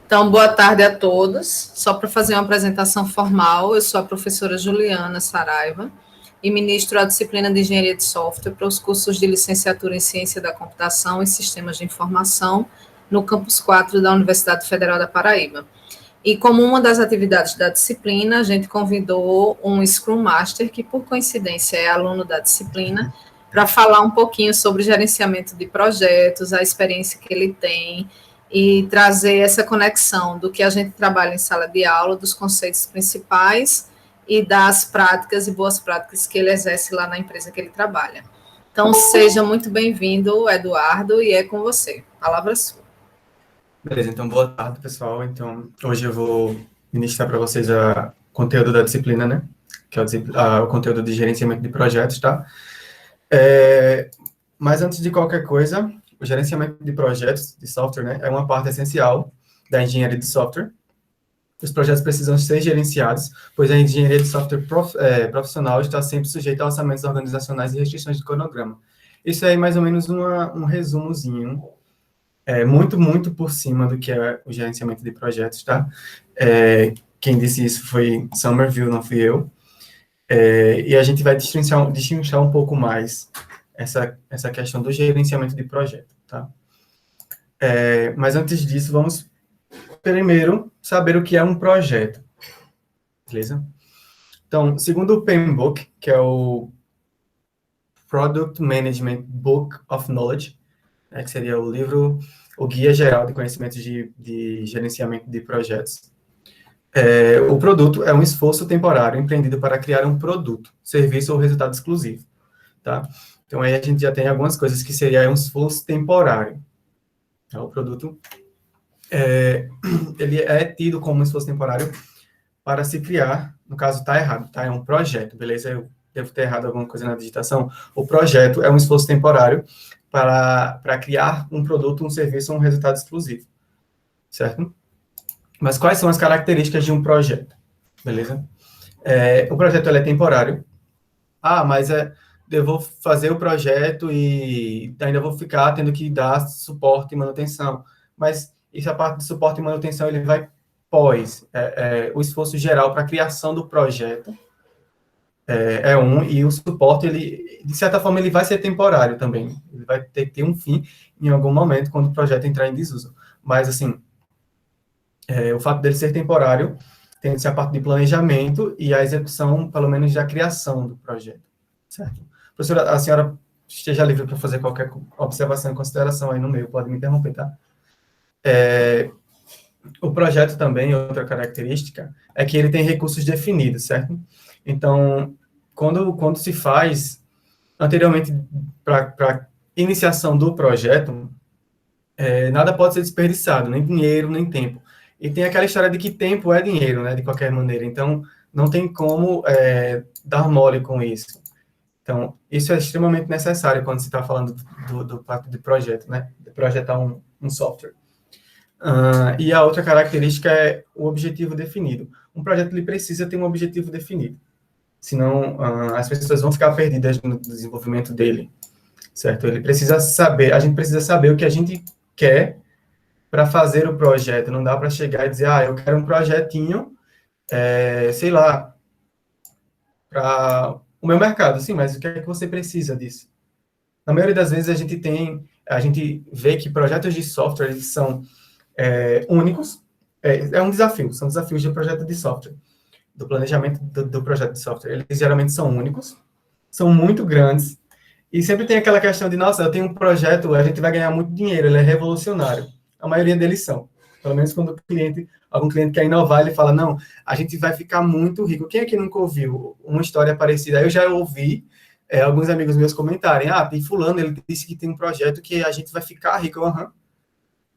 Então, boa tarde a todos. Só para fazer uma apresentação formal, eu sou a professora Juliana Saraiva e ministro a disciplina de Engenharia de Software para os cursos de licenciatura em Ciência da Computação e Sistemas de Informação no Campus 4 da Universidade Federal da Paraíba. E como uma das atividades da disciplina, a gente convidou um Scrum Master, que por coincidência é aluno da disciplina, para falar um pouquinho sobre gerenciamento de projetos, a experiência que ele tem, e trazer essa conexão do que a gente trabalha em sala de aula, dos conceitos principais e das práticas e boas práticas que ele exerce lá na empresa que ele trabalha. Então, seja muito bem-vindo, Eduardo, e é com você. Palavra sua. Beleza, então boa tarde, pessoal. Então, hoje eu vou ministrar para vocês o conteúdo da disciplina, né? Que é o conteúdo de gerenciamento de projetos, tá? Mas antes de qualquer coisa, o gerenciamento de projetos de software, né, é uma parte essencial da engenharia de software. Os projetos precisam ser gerenciados, pois a engenharia de software profissional está sempre sujeita a orçamentos organizacionais e restrições de cronograma. Isso aí é mais ou menos um resumozinho, muito por cima do que é o gerenciamento de projetos, tá? Quem disse isso foi Somerville, não fui eu. E a gente vai destrinchar um pouco mais essa questão do gerenciamento de projeto, tá? Mas antes disso, vamos primeiro saber o que é um projeto, beleza? Então, segundo o PMBOK, que é o Product Management Book of Knowledge, que seria o Guia Geral de Conhecimentos de Gerenciamento de Projetos, o produto é um esforço temporário empreendido para criar um produto, serviço ou resultado exclusivo, tá? Então, aí a gente já tem algumas coisas que seria um esforço temporário. O produto, ele é tido como um esforço temporário para se criar, no caso está errado, tá? É um projeto, beleza? Eu devo ter errado alguma coisa na digitação. O projeto é um esforço temporário para criar um produto, um serviço ou um resultado exclusivo, certo? Mas quais são as características de um projeto, beleza? O projeto ele é temporário. Mas eu vou fazer o projeto e ainda vou ficar tendo que dar suporte e manutenção. Mas essa parte de suporte e manutenção, ele vai pós o esforço geral para a criação do projeto, e o suporte, ele, de certa forma, ele vai ser temporário também. Ele vai ter que ter um fim em algum momento, quando o projeto entrar em desuso. Mas, assim, o fato dele ser temporário tem que ser a parte de planejamento e a execução, pelo menos, da criação do projeto, certo? Professora, a senhora esteja livre para fazer qualquer observação e consideração aí no meio, pode me interromper, tá? O projeto também, outra característica, é que ele tem recursos definidos, certo? Então, quando se faz, anteriormente, para iniciação do projeto, nada pode ser desperdiçado, nem dinheiro, nem tempo. E tem aquela história de que tempo é dinheiro, né, de qualquer maneira. Então, não tem como dar mole com isso. Então, isso é extremamente necessário quando se está falando do fato de projeto, né, de projetar um software. E a outra característica é o objetivo definido. Um projeto ele precisa ter um objetivo definido, senão as pessoas vão ficar perdidas no desenvolvimento dele, certo? A gente precisa saber o que a gente quer para fazer o projeto. Não dá para chegar e dizer, eu quero um projetinho, sei lá, para o meu mercado. Sim, mas o que é que você precisa disso? Na maioria das vezes, a gente vê que projetos de software, eles são únicos. Um desafio, são desafios de projeto de software, do planejamento do projeto de software. Eles geralmente são únicos, são muito grandes, e sempre tem aquela questão de, nossa, eu tenho um projeto, a gente vai ganhar muito dinheiro, ele é revolucionário. A maioria deles são. Pelo menos quando algum cliente quer inovar, ele fala, não, a gente vai ficar muito rico. Quem é que nunca ouviu uma história parecida? Eu já ouvi alguns amigos meus comentarem, tem fulano, ele disse que tem um projeto que a gente vai ficar rico.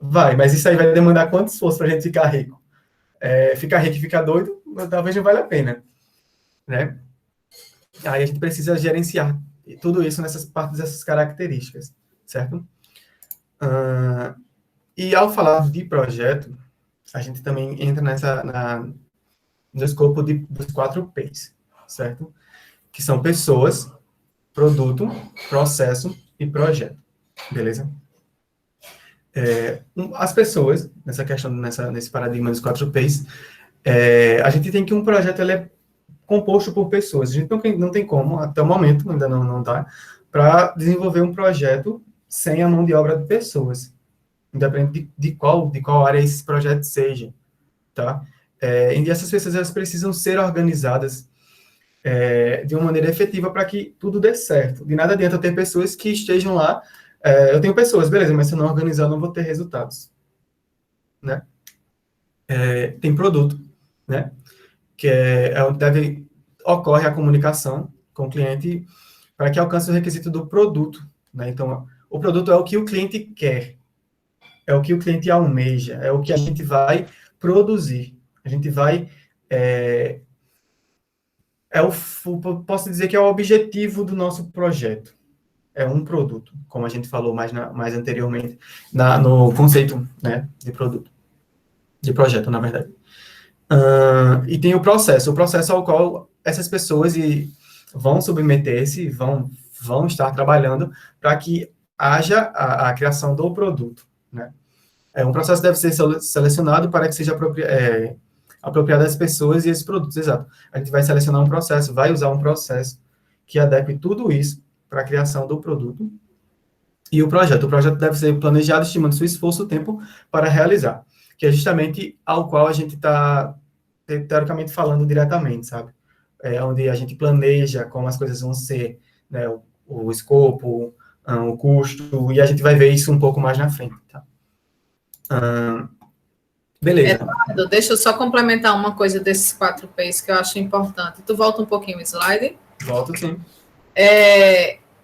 Vai, mas isso aí vai demandar quanto esforço para a gente ficar rico? Ficar rico e ficar doido, talvez não valha a pena, né? Aí a gente precisa gerenciar tudo isso nessas partes, dessas características, certo? E ao falar de projeto, a gente também entra no escopo dos 4 P's, certo? Que são pessoas, produto, processo e projeto, beleza? As pessoas, nessa questão, nesse paradigma dos 4Ps, a gente tem que um projeto ele é composto por pessoas. A gente não tem como, até o momento, ainda não dá, para desenvolver um projeto sem a mão de obra de pessoas, independente de qual área esse projeto seja, tá? E essas pessoas, elas precisam ser organizadas de uma maneira efetiva para que tudo dê certo. De nada adianta ter pessoas que estejam lá, eu tenho pessoas, beleza, mas se eu não organizar, eu não vou ter resultados, né? Tem produto, né? Que é onde ocorre a comunicação com o cliente para que alcance o requisito do produto, né? Então, o produto é o que o cliente quer, é o que o cliente almeja, é o que a gente vai produzir. A gente vai posso dizer que é o objetivo do nosso projeto. É um produto, como a gente falou mais anteriormente, no conceito, né, de produto, de projeto, na verdade. E tem o processo ao qual essas pessoas vão submeter-se, vão estar trabalhando para que haja a criação do produto, né? Um processo deve ser selecionado para que seja apropriado às pessoas e esses produtos, exato. A gente vai selecionar um processo, vai usar um processo que adeque tudo isso para a criação do produto e o projeto. O projeto deve ser planejado, estimando seu esforço e tempo para realizar, que é justamente ao qual a gente está, teoricamente, falando diretamente, sabe? Onde a gente planeja como as coisas vão ser, né, o escopo, o custo, e a gente vai ver isso um pouco mais na frente, tá? Beleza. Eduardo, deixa eu só complementar uma coisa desses 4Ps que eu acho importante. Tu volta um pouquinho o slide? Volto, sim.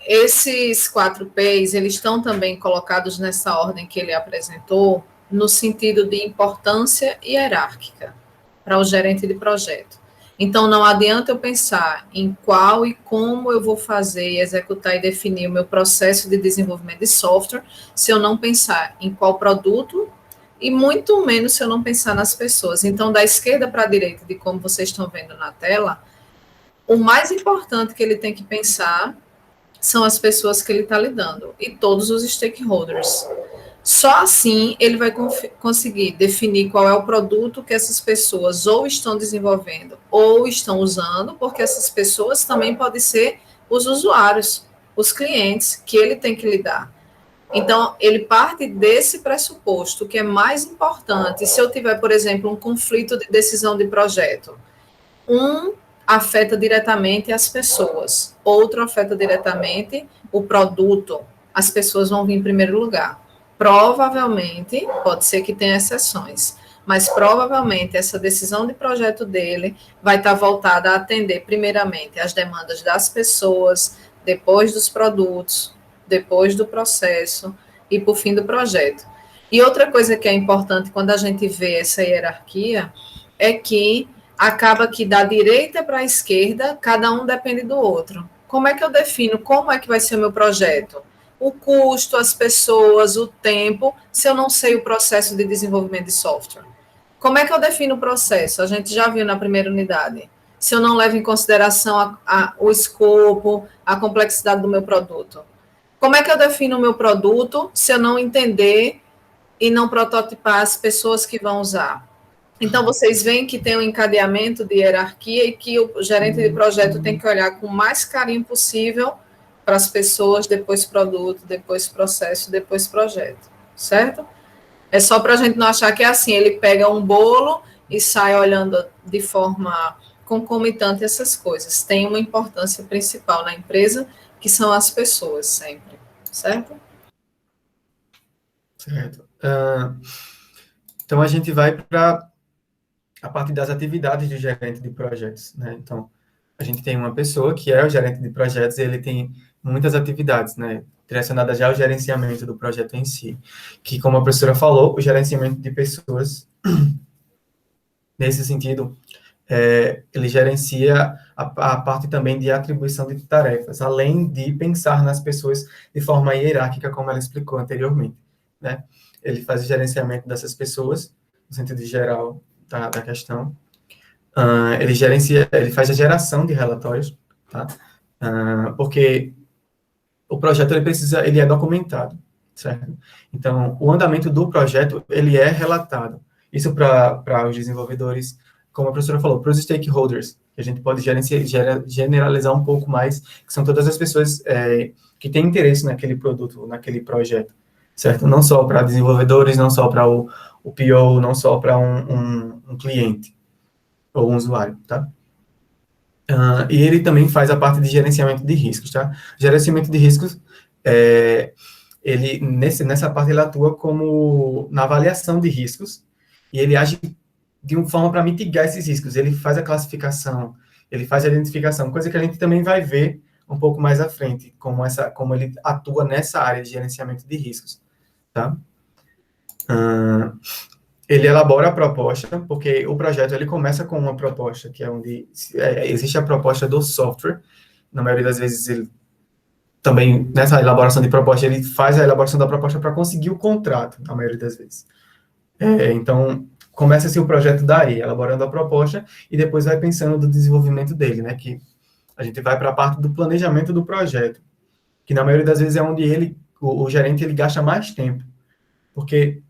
Esses 4Ps, eles estão também colocados nessa ordem que ele apresentou, no sentido de importância hierárquica para o gerente de projeto. Então, não adianta eu pensar em qual e como eu vou fazer, executar e definir o meu processo de desenvolvimento de software, se eu não pensar em qual produto e muito menos se eu não pensar nas pessoas. Então, da esquerda para a direita, de como vocês estão vendo na tela, o mais importante que ele tem que pensar são as pessoas que ele está lidando e todos os stakeholders. Só assim ele vai conseguir definir qual é o produto que essas pessoas ou estão desenvolvendo ou estão usando, porque essas pessoas também podem ser os usuários, os clientes que ele tem que lidar. Então, ele parte desse pressuposto, que é mais importante. Se eu tiver, por exemplo, um conflito de decisão de projeto, afeta diretamente as pessoas, outro afeta diretamente o produto, as pessoas vão vir em primeiro lugar. Provavelmente, pode ser que tenha exceções, mas provavelmente essa decisão de projeto dele vai estar voltada a atender primeiramente as demandas das pessoas, depois dos produtos, depois do processo e por fim do projeto. E outra coisa que é importante quando a gente vê essa hierarquia é que acaba que da direita para a esquerda, cada um depende do outro. Como é que eu defino como é que vai ser o meu projeto? O custo, as pessoas, o tempo, se eu não sei o processo de desenvolvimento de software. Como é que eu defino o processo? A gente já viu na primeira unidade. Se eu não levo em consideração o escopo, a complexidade do meu produto. Como é que eu defino o meu produto se eu não entender e não prototipar as pessoas que vão usar? Então, vocês veem que tem um encadeamento de hierarquia e que o gerente de projeto tem que olhar com o mais carinho possível para as pessoas, depois produto, depois processo, depois projeto, certo? É só para a gente não achar que é assim, ele pega um bolo e sai olhando de forma concomitante essas coisas. Tem uma importância principal na empresa, que são as pessoas sempre, certo? Certo. Então, a gente vai para a parte das atividades do gerente de projetos, né? Então, a gente tem uma pessoa que é o gerente de projetos e ele tem muitas atividades, né? Direcionadas já ao gerenciamento do projeto em si. Que, como a professora falou, o gerenciamento de pessoas, nesse sentido, ele gerencia a parte também de atribuição de tarefas, além de pensar nas pessoas de forma hierárquica, como ela explicou anteriormente, né? Ele faz o gerenciamento dessas pessoas, no sentido geral da questão. Ele faz a geração de relatórios, tá? Porque o projeto ele é documentado. certo? Então, o andamento do projeto, ele é relatado. Isso para os desenvolvedores, como a professora falou, para os stakeholders, que a gente pode generalizar um pouco mais, que são todas as pessoas que têm interesse naquele produto, naquele projeto, certo? Não só para desenvolvedores, não só para o PO, não só para um cliente ou um usuário, tá? E ele também faz a parte de gerenciamento de riscos, tá? Gerenciamento de riscos, ele, nessa parte, ele atua como na avaliação de riscos, e ele age de uma forma para mitigar esses riscos. Ele faz a classificação, ele faz a identificação, coisa que a gente também vai ver um pouco mais à frente, como ele atua nessa área de gerenciamento de riscos, tá? Ele elabora a proposta, porque o projeto ele começa com uma proposta, que é onde existe a proposta do software. Na maioria das vezes, ele também, nessa elaboração de proposta, ele faz a elaboração da proposta para conseguir o contrato, na maioria das vezes. Então, começa-se o projeto daí, elaborando a proposta, e depois vai pensando do desenvolvimento dele, né, que a gente vai para a parte do planejamento do projeto, que na maioria das vezes é onde o gerente, ele gasta mais tempo, porque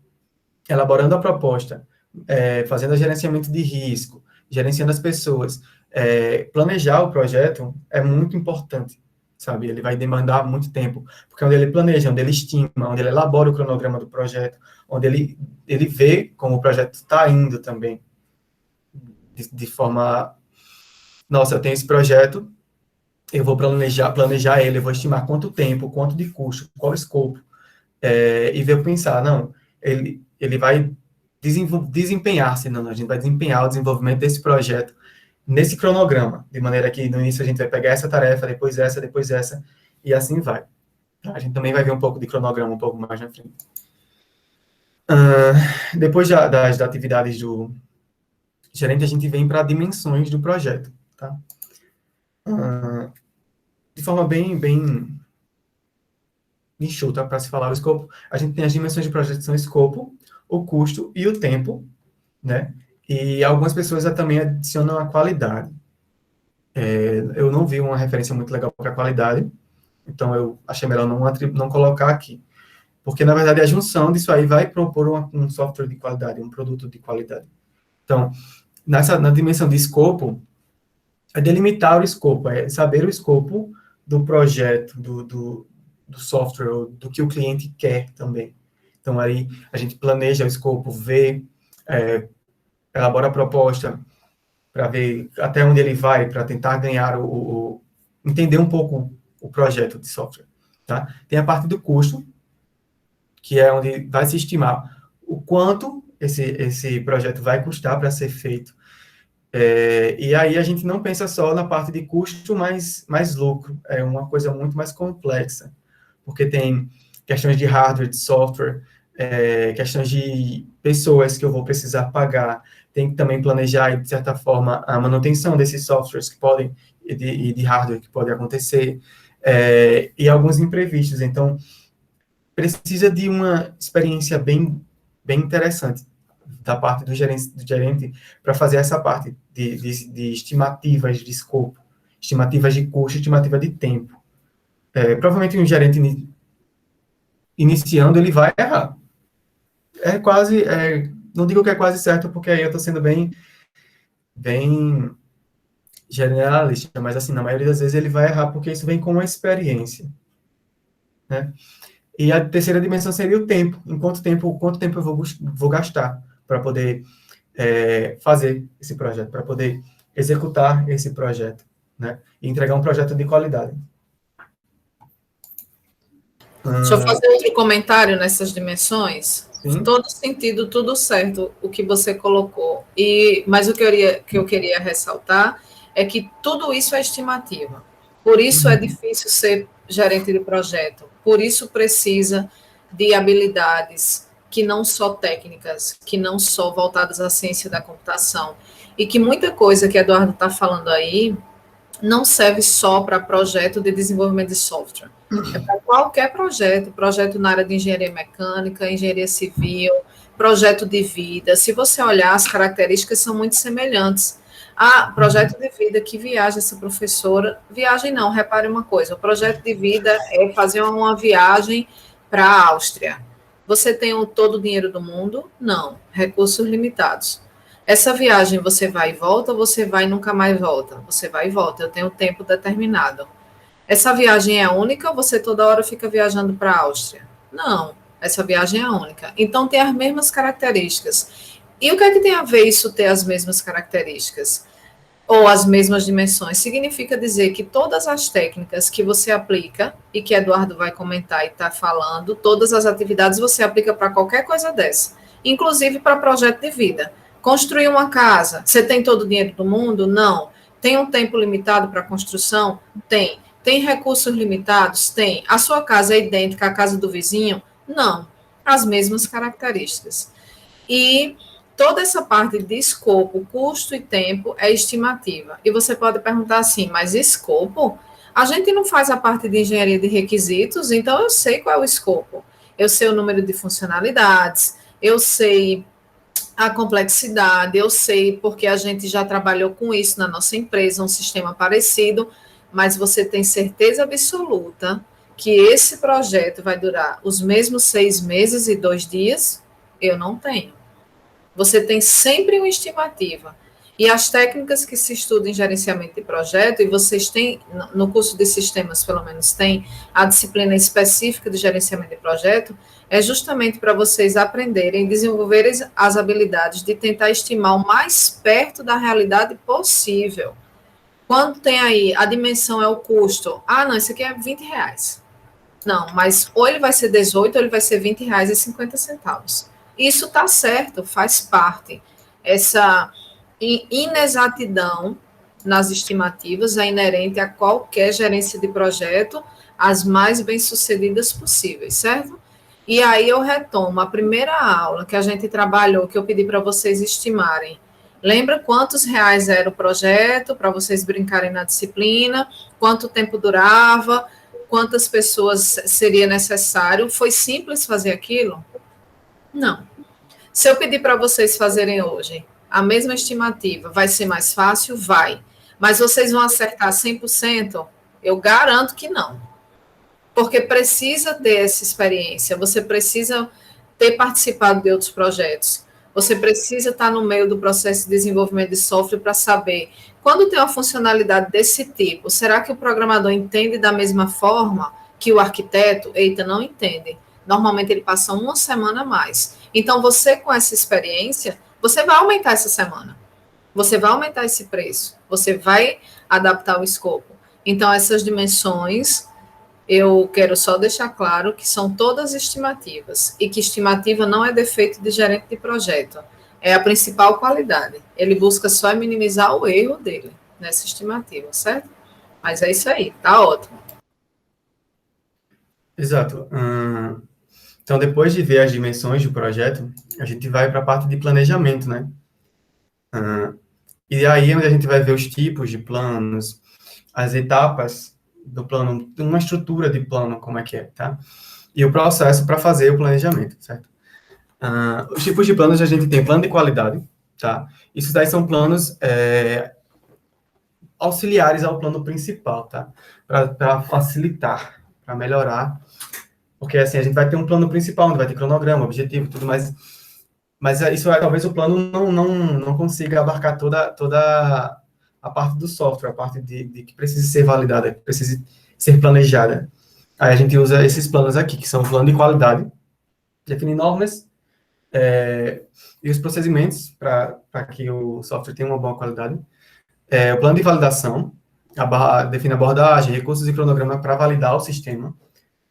elaborando a proposta, fazendo o gerenciamento de risco, gerenciando as pessoas, planejar o projeto é muito importante, sabe? Ele vai demandar muito tempo, porque onde ele planeja, onde ele estima, onde ele elabora o cronograma do projeto, onde ele vê como o projeto está indo também, de forma, nossa, eu tenho esse projeto, eu vou planejar ele, eu vou estimar quanto tempo, quanto de custo, qual o escopo, e ver pensar, não, ele vai desempenhar-se, não, a gente vai desempenhar o desenvolvimento desse projeto nesse cronograma, de maneira que no início a gente vai pegar essa tarefa, depois essa, e assim vai. A gente também vai ver um pouco de cronograma um pouco mais na frente. Depois das atividades do gerente, a gente vem para dimensões do projeto, tá? De forma bem enxuta, para se falar o escopo, a gente tem as dimensões de projeto, que são o escopo, o custo e o tempo, né? E algumas pessoas também adicionam a qualidade. Eu não vi uma referência muito legal para a qualidade, então eu achei melhor não colocar aqui. Porque, na verdade, a junção disso aí vai propor um software de qualidade, um produto de qualidade. Então, na dimensão de escopo, é delimitar o escopo, é saber o escopo do projeto, do software, do que o cliente quer também. Então, aí, a gente planeja o escopo, vê, elabora a proposta, para ver até onde ele vai, para tentar ganhar entender um pouco o projeto de software, tá? Tem a parte do custo, que é onde vai se estimar o quanto esse projeto vai custar para ser feito. E aí a gente não pensa só na parte de custo, mas mais lucro. É uma coisa muito mais complexa, porque tem questões de hardware, de software, questões de pessoas que eu vou precisar pagar, tem que também planejar, de certa forma, a manutenção desses softwares que podem, e de hardware que pode acontecer, e alguns imprevistos. Então, precisa de uma experiência bem interessante da parte do gerente para fazer essa parte de estimativas de escopo, estimativas de custo, estimativa de tempo. Provavelmente um gerente iniciando, ele vai errar. Não digo que é quase certo, porque aí eu estou sendo bem generalista, mas assim, na maioria das vezes ele vai errar, porque isso vem com a experiência, né? E a terceira dimensão seria o tempo. Quanto tempo eu vou gastar para poder fazer esse projeto, para poder executar esse projeto, né? E entregar um projeto de qualidade. Deixa eu fazer outro comentário nessas dimensões. Sim. Todo sentido, tudo certo, o que você colocou. Mas o que eu queria ressaltar é que tudo isso é estimativa. Por isso é difícil ser gerente de projeto. Por isso precisa de habilidades que não só técnicas, que não só voltadas à ciência da computação. E que muita coisa que Eduardo está falando aí não serve só para projeto de desenvolvimento de software. É para qualquer projeto na área de engenharia mecânica, engenharia civil, projeto de vida. Se você olhar, as características são muito semelhantes. Projeto de vida que viaja essa professora. Viagem não, repare uma coisa, o projeto de vida é fazer uma viagem para a Áustria. Você tem todo o dinheiro do mundo? Não, recursos limitados. Essa viagem você vai e volta, ou você vai e nunca mais volta? Você vai e volta, eu tenho tempo determinado. Essa viagem é única ou você toda hora fica viajando para a Áustria? Não, essa viagem é única. Então tem as mesmas características. E o que é que tem a ver isso ter as mesmas características? Ou as mesmas dimensões? Significa dizer que todas as técnicas que você aplica, e que Eduardo vai comentar e está falando, todas as atividades você aplica para qualquer coisa dessa, inclusive para projeto de vida. Construir uma casa, você tem todo o dinheiro do mundo? Não. Tem um tempo limitado para a construção? Tem. Tem recursos limitados? Tem. A sua casa é idêntica à casa do vizinho? Não. As mesmas características. E toda essa parte de escopo, custo e tempo é estimativa. E você pode perguntar assim, mas escopo? A gente não faz a parte de engenharia de requisitos, então eu sei qual é o escopo. Eu sei o número de funcionalidades, eu sei a complexidade, eu sei porque a gente já trabalhou com isso na nossa empresa, um sistema parecido, mas você tem certeza absoluta que esse projeto vai durar os mesmos 6 meses e 2 dias? Eu não tenho. Você tem sempre uma estimativa. E as técnicas que se estudam em gerenciamento de projeto, e vocês têm, no curso de sistemas, pelo menos, tem a disciplina específica de gerenciamento de projeto, é justamente para vocês aprenderem e desenvolverem as habilidades de tentar estimar o mais perto da realidade possível. Quando tem aí, a dimensão é o custo. Ah, não, isso aqui é R$ 20. Não, mas ou ele vai ser 18 ou ele vai ser R$ 20,50. Isso está certo, faz parte. Essa inexatidão nas estimativas é inerente a qualquer gerência de projeto, as mais bem-sucedidas possíveis, certo? E aí eu retomo a primeira aula que a gente trabalhou, que eu pedi para vocês estimarem. Lembra quantos reais era o projeto, para vocês brincarem na disciplina, quanto tempo durava, quantas pessoas seria necessário? Foi simples fazer aquilo? Não. Se eu pedir para vocês fazerem hoje a mesma estimativa, vai ser mais fácil? Vai. Mas vocês vão acertar 100%? Eu garanto que não. Porque precisa ter essa experiência, você precisa ter participado de outros projetos, você precisa estar no meio do processo de desenvolvimento de software para saber quando tem uma funcionalidade desse tipo, será que o programador entende da mesma forma que o arquiteto? Eita, não entende. Normalmente ele passa uma semana a mais. Então, você com essa experiência, você vai aumentar essa semana. Você vai aumentar esse preço. Você vai adaptar o escopo. Então, essas dimensões, eu quero só deixar claro que são todas estimativas. E que estimativa não é defeito de gerente de projeto. É a principal qualidade. Ele busca só minimizar o erro dele nessa estimativa, certo? Mas é isso aí, tá ótimo. Exato. Então, depois de ver as dimensões do projeto, a gente vai para a parte de planejamento, né? E aí é onde a gente vai ver os tipos de planos, as etapas do plano, uma estrutura de plano, como é que é, tá? E o processo para fazer o planejamento, certo? Os tipos de planos a gente tem plano de qualidade, tá? Isso daí são planos auxiliares ao plano principal, tá? Para facilitar, para melhorar, porque assim, a gente vai ter um plano principal, onde vai ter cronograma, objetivo, tudo mais, mas isso talvez o plano não consiga abarcar toda a parte do software, a parte de que precisa ser validada, que precisa ser planejada. Aí a gente usa esses planos aqui, que são o plano de qualidade, define normas e os procedimentos para que o software tenha uma boa qualidade. O plano de validação, define abordagem, recursos e cronograma para validar o sistema,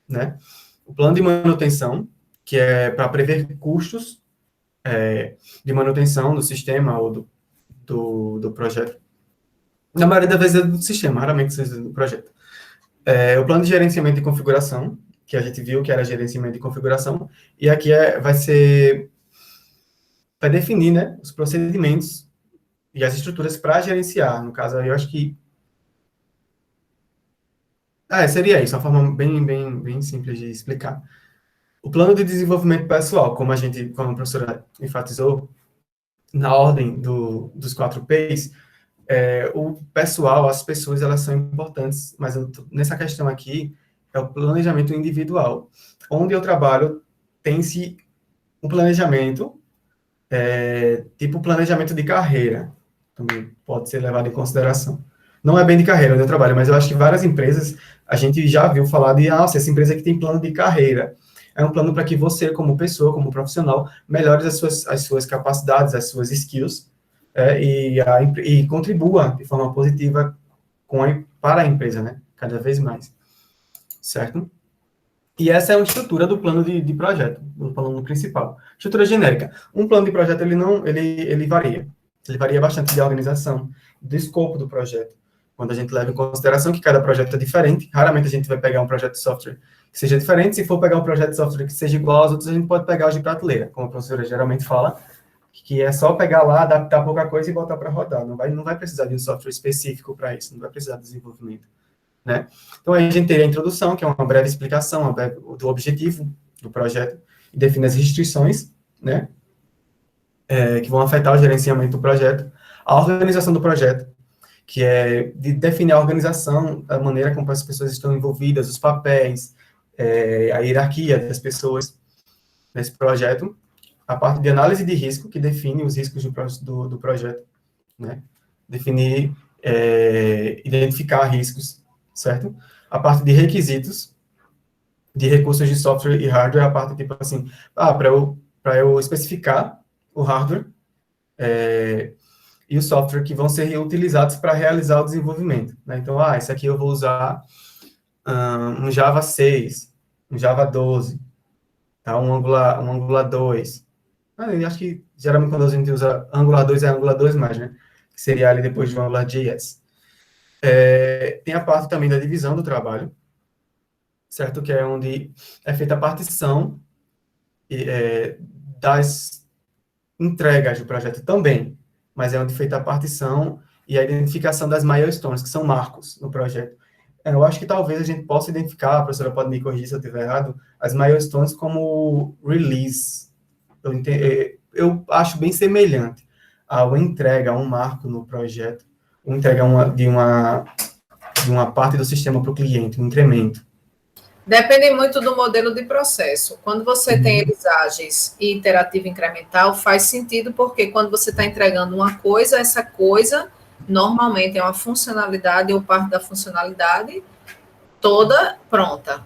né? O plano de manutenção, que é para prever custos de manutenção do sistema ou do projeto. Na maioria das vezes é do sistema, raramente é do projeto. O plano de gerenciamento e configuração, que a gente viu que era gerenciamento e configuração, e aqui vai definir, né, os procedimentos e as estruturas para gerenciar. No caso, eu acho que seria isso, uma forma bem simples de explicar. O plano de desenvolvimento pessoal, como a professora enfatizou, na ordem dos 4 P's, o pessoal, as pessoas, elas são importantes, mas nessa questão aqui, é o planejamento individual. onde eu trabalho tem-se um planejamento, tipo planejamento de carreira, também pode ser levado em consideração. Não é bem de carreira onde eu trabalho, mas eu acho que várias empresas, a gente já viu falar de, nossa, essa empresa aqui tem plano de carreira. É um plano para que você, como pessoa, como profissional, melhore as suas capacidades, as suas skills, e contribua de forma positiva para a empresa, né? Cada vez mais. Certo? E essa é a estrutura do plano de projeto, do plano principal. Estrutura genérica. Um plano de projeto, ele varia. Ele varia bastante de organização, do escopo do projeto. Quando a gente leva em consideração que cada projeto é diferente, raramente a gente vai pegar um projeto de software que seja diferente. Se for pegar um projeto de software que seja igual aos outros, a gente pode pegar os de prateleira, como a professora geralmente fala, que é só pegar lá, adaptar pouca coisa e botar para rodar. Não vai precisar de um software específico para isso, não vai precisar de desenvolvimento. Né? Então, aí a gente teria a introdução, que é uma breve explicação do objetivo do projeto, e define as restrições, né, que vão afetar o gerenciamento do projeto, a organização do projeto, que é de definir a organização, a maneira como as pessoas estão envolvidas, os papéis, a hierarquia das pessoas nesse projeto, a parte de análise de risco, que define os riscos do projeto, né, definir, identificar riscos, certo? A parte de requisitos, de recursos de software e hardware, a parte tipo assim, para eu especificar o hardware e o software que vão ser utilizados para realizar o desenvolvimento. Né? Então, esse aqui eu vou usar um Java 6, um Java 12, tá? um Angular 2. Eu acho que, geralmente, quando a gente usa Angular 2, é Angular 2+, né? Que seria ali depois de Angular JS. Tem a parte também da divisão do trabalho, certo? Que é onde é feita a partição das entregas do projeto também, mas é onde é feita a partição e a identificação das milestones, que são marcos no projeto. Eu acho que talvez a gente possa identificar, a professora pode me corrigir se eu estiver errado, as milestones como release. Eu acho bem semelhante ao entrega, a um marco no projeto, ou entrega de uma parte do sistema para o cliente, um incremento. Depende muito do modelo de processo. Quando você tem eles ágeis e iterativo incremental, faz sentido, porque quando você está entregando uma coisa, essa coisa normalmente é uma funcionalidade ou parte da funcionalidade toda pronta.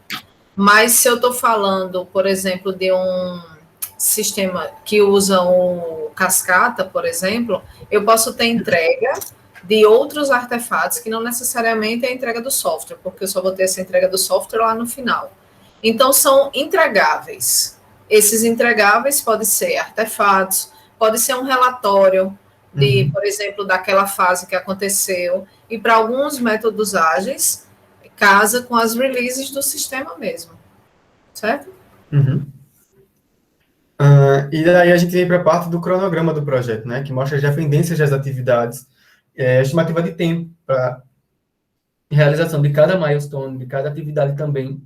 Mas se eu estou falando, por exemplo, de um sistema que usa o Cascata, por exemplo, eu posso ter entrega de outros artefatos que não necessariamente é a entrega do software, porque eu só vou ter essa entrega do software lá no final. Então, são entregáveis. Esses entregáveis podem ser artefatos, pode ser um relatório de, por exemplo, daquela fase que aconteceu, e para alguns métodos ágeis, casa com as releases do sistema mesmo. Certo? E daí a gente vem para a parte do cronograma do projeto, né, que mostra as dependências das atividades, a estimativa de tempo para realização de cada milestone, de cada atividade também,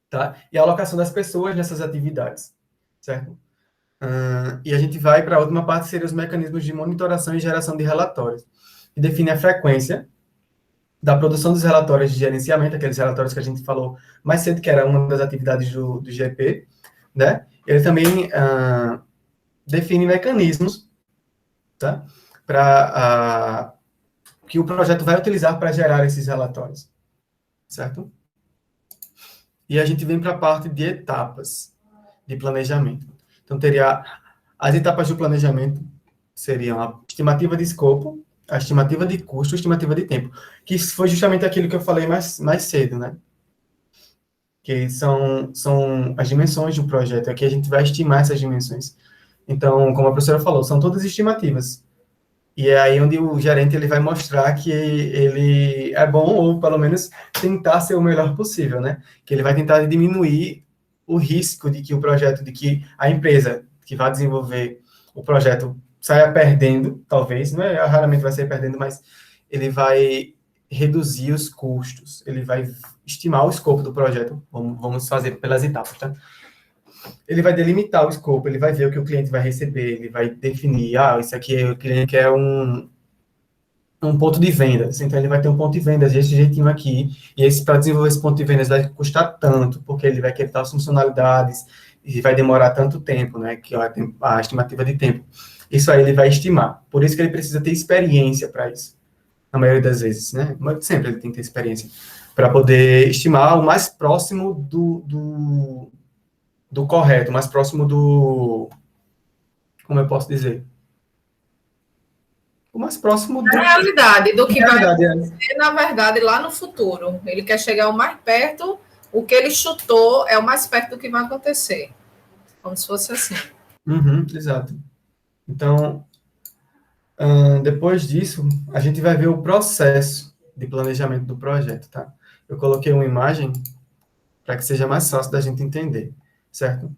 tá? E a alocação das pessoas nessas atividades, certo? E a gente vai para a última parte, que seriam os mecanismos de monitoração e geração de relatórios, que define a frequência da produção dos relatórios de gerenciamento, aqueles relatórios que a gente falou mais cedo, que era uma das atividades do GP, né? Ele também define mecanismos, tá? Para que o projeto vai utilizar para gerar esses relatórios, certo? E a gente vem para a parte de etapas de planejamento. Então, teria as etapas do planejamento, seriam a estimativa de escopo, a estimativa de custo, a estimativa de tempo, que foi justamente aquilo que eu falei mais cedo, né? Que são as dimensões do projeto. Aqui a gente vai estimar essas dimensões. Então, como a professora falou, são todas estimativas. E é aí onde o gerente ele vai mostrar que ele é bom, ou pelo menos tentar ser o melhor possível, né? Que ele vai tentar diminuir o risco de que o projeto, de que a empresa que vai desenvolver o projeto saia perdendo, talvez, não é, raramente vai sair perdendo, mas ele vai reduzir os custos, ele vai estimar o escopo do projeto, vamos fazer pelas etapas, tá? Ele vai delimitar o escopo, ele vai ver o que o cliente vai receber, ele vai definir, isso aqui o cliente quer um ponto de vendas. Então, ele vai ter um ponto de vendas desse jeitinho aqui, e esse, para desenvolver esse ponto de vendas vai custar tanto, porque ele vai querer tais funcionalidades, e vai demorar tanto tempo, né, que é a estimativa de tempo. Isso aí ele vai estimar. Por isso que ele precisa ter experiência para isso, na maioria das vezes, né? Mas sempre ele tem que ter experiência, para poder estimar o mais próximo do correto, o mais próximo do... Como eu posso dizer? O mais próximo Da realidade, do que vai realidade, acontecer, na verdade, lá no futuro. Ele quer chegar o mais perto, o que ele chutou é o mais perto do que vai acontecer. Como se fosse assim. Uhum, exato. Então, depois disso, a gente vai ver o processo de planejamento do projeto, tá? Eu coloquei uma imagem para que seja mais fácil da gente entender, certo?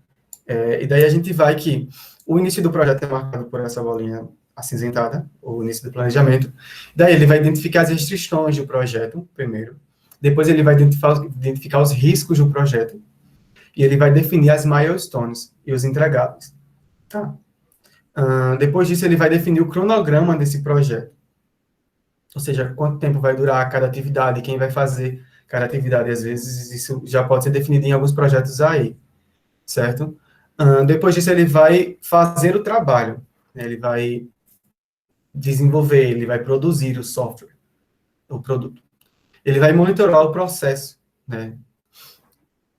E daí a gente vai que o início do projeto é marcado por essa bolinha acinzentada, o início do planejamento. Daí ele vai identificar as restrições do projeto, primeiro. Depois ele vai identificar os riscos do projeto. E ele vai definir as milestones e os entregáveis, tá? Depois disso, ele vai definir o cronograma desse projeto. Ou seja, quanto tempo vai durar cada atividade, quem vai fazer cada atividade. Às vezes, isso já pode ser definido em alguns projetos aí, certo? Depois disso, ele vai fazer o trabalho. Né? Ele vai desenvolver, ele vai produzir o software, o produto. Ele vai monitorar o processo, né?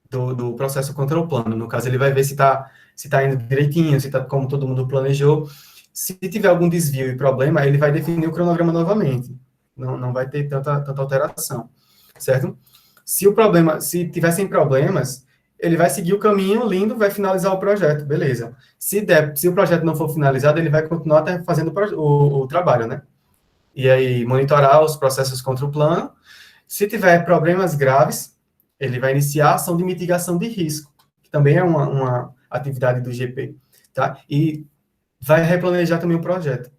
Do processo contra o plano. No caso, ele vai ver se tá indo direitinho, se está como todo mundo planejou. Se tiver algum desvio e problema, ele vai definir o cronograma novamente. Não vai ter tanta alteração, certo? Se tiver sem problemas, ele vai seguir o caminho lindo, vai finalizar o projeto, beleza. Se o projeto não for finalizado, ele vai continuar fazendo o trabalho, né? E aí, monitorar os processos contra o plano. Se tiver problemas graves, ele vai iniciar a ação de mitigação de risco, que também é uma atividade do GP, tá? E vai replanejar também o projeto,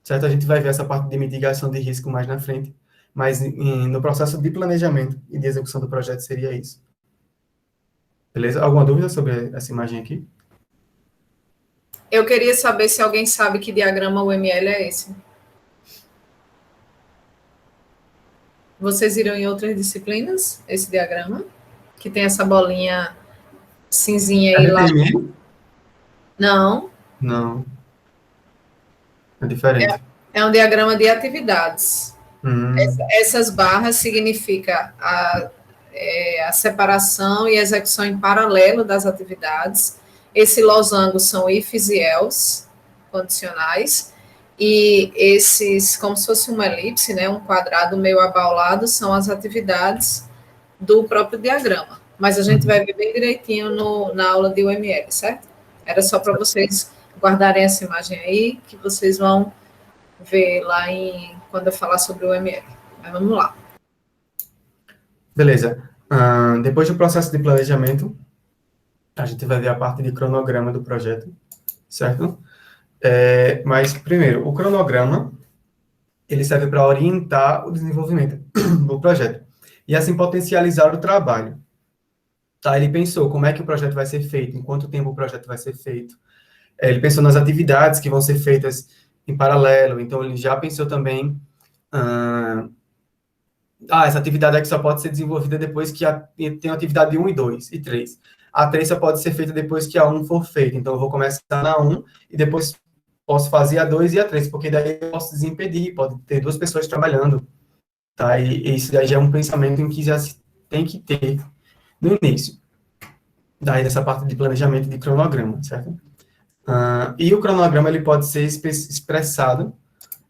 certo? A gente vai ver essa parte de mitigação de risco mais na frente, mas no processo de planejamento e de execução do projeto seria isso. Beleza? Alguma dúvida sobre essa imagem aqui? Eu queria saber se alguém sabe que diagrama UML é esse. Vocês viram em outras disciplinas esse diagrama? Que tem essa bolinha cinzinha aí lá. Não. Não. É diferente. É um diagrama de atividades. Essas barras significam a separação e execução em paralelo das atividades. Esse losango são ifs e else, condicionais, e esses, como se fosse uma elipse, né, um quadrado meio abaulado, são as atividades do próprio diagrama. Mas a gente vai ver bem direitinho na aula de UML, certo? Era só para vocês guardarem essa imagem aí, que vocês vão ver lá quando eu falar sobre o UML. Mas vamos lá. Beleza. Depois do processo de planejamento, a gente vai ver a parte de cronograma do projeto, certo? Mas, primeiro, o cronograma, ele serve para orientar o desenvolvimento do projeto e, assim, potencializar o trabalho. Tá? Ele pensou como é que o projeto vai ser feito, em quanto tempo o projeto vai ser feito. Ele pensou nas atividades que vão ser feitas em paralelo, então ele já pensou também... essa atividade aqui só pode ser desenvolvida depois que tem a atividade 1 e 2 e 3. A 3 só pode ser feita depois que a 1 for feita. Então, eu vou começar na 1 e depois posso fazer a 2 e a 3, porque daí eu posso desimpedir, pode ter duas pessoas trabalhando. Tá? E isso daí já é um pensamento em que já se tem que ter no início. Daí, dessa parte de planejamento de cronograma, certo? E o cronograma, ele pode ser expressado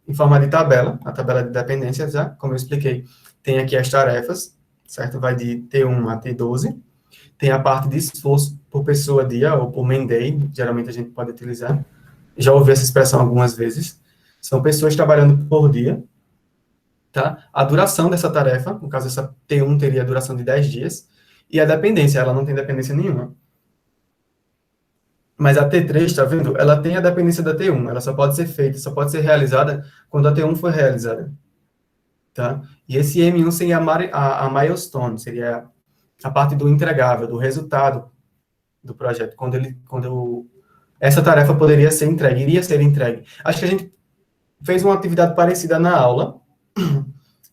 em forma de tabela, a tabela de dependências, já, como eu expliquei. Tem aqui as tarefas, certo? Vai de T1 a T12. Tem a parte de esforço por pessoa dia, ou por man day, geralmente a gente pode utilizar. Já ouvi essa expressão algumas vezes. São pessoas trabalhando por dia, tá? A duração dessa tarefa, no caso, essa T1 teria a duração de 10 dias, e a dependência, ela não tem dependência nenhuma. Mas a T3, tá vendo? Ela tem a dependência da T1, ela só pode ser feita, só pode ser realizada quando a T1 for realizada. Tá? E esse M1 seria a milestone, seria a parte do entregável, do resultado do projeto, quando essa tarefa poderia ser entregue, iria ser entregue. Acho que a gente fez uma atividade parecida na aula,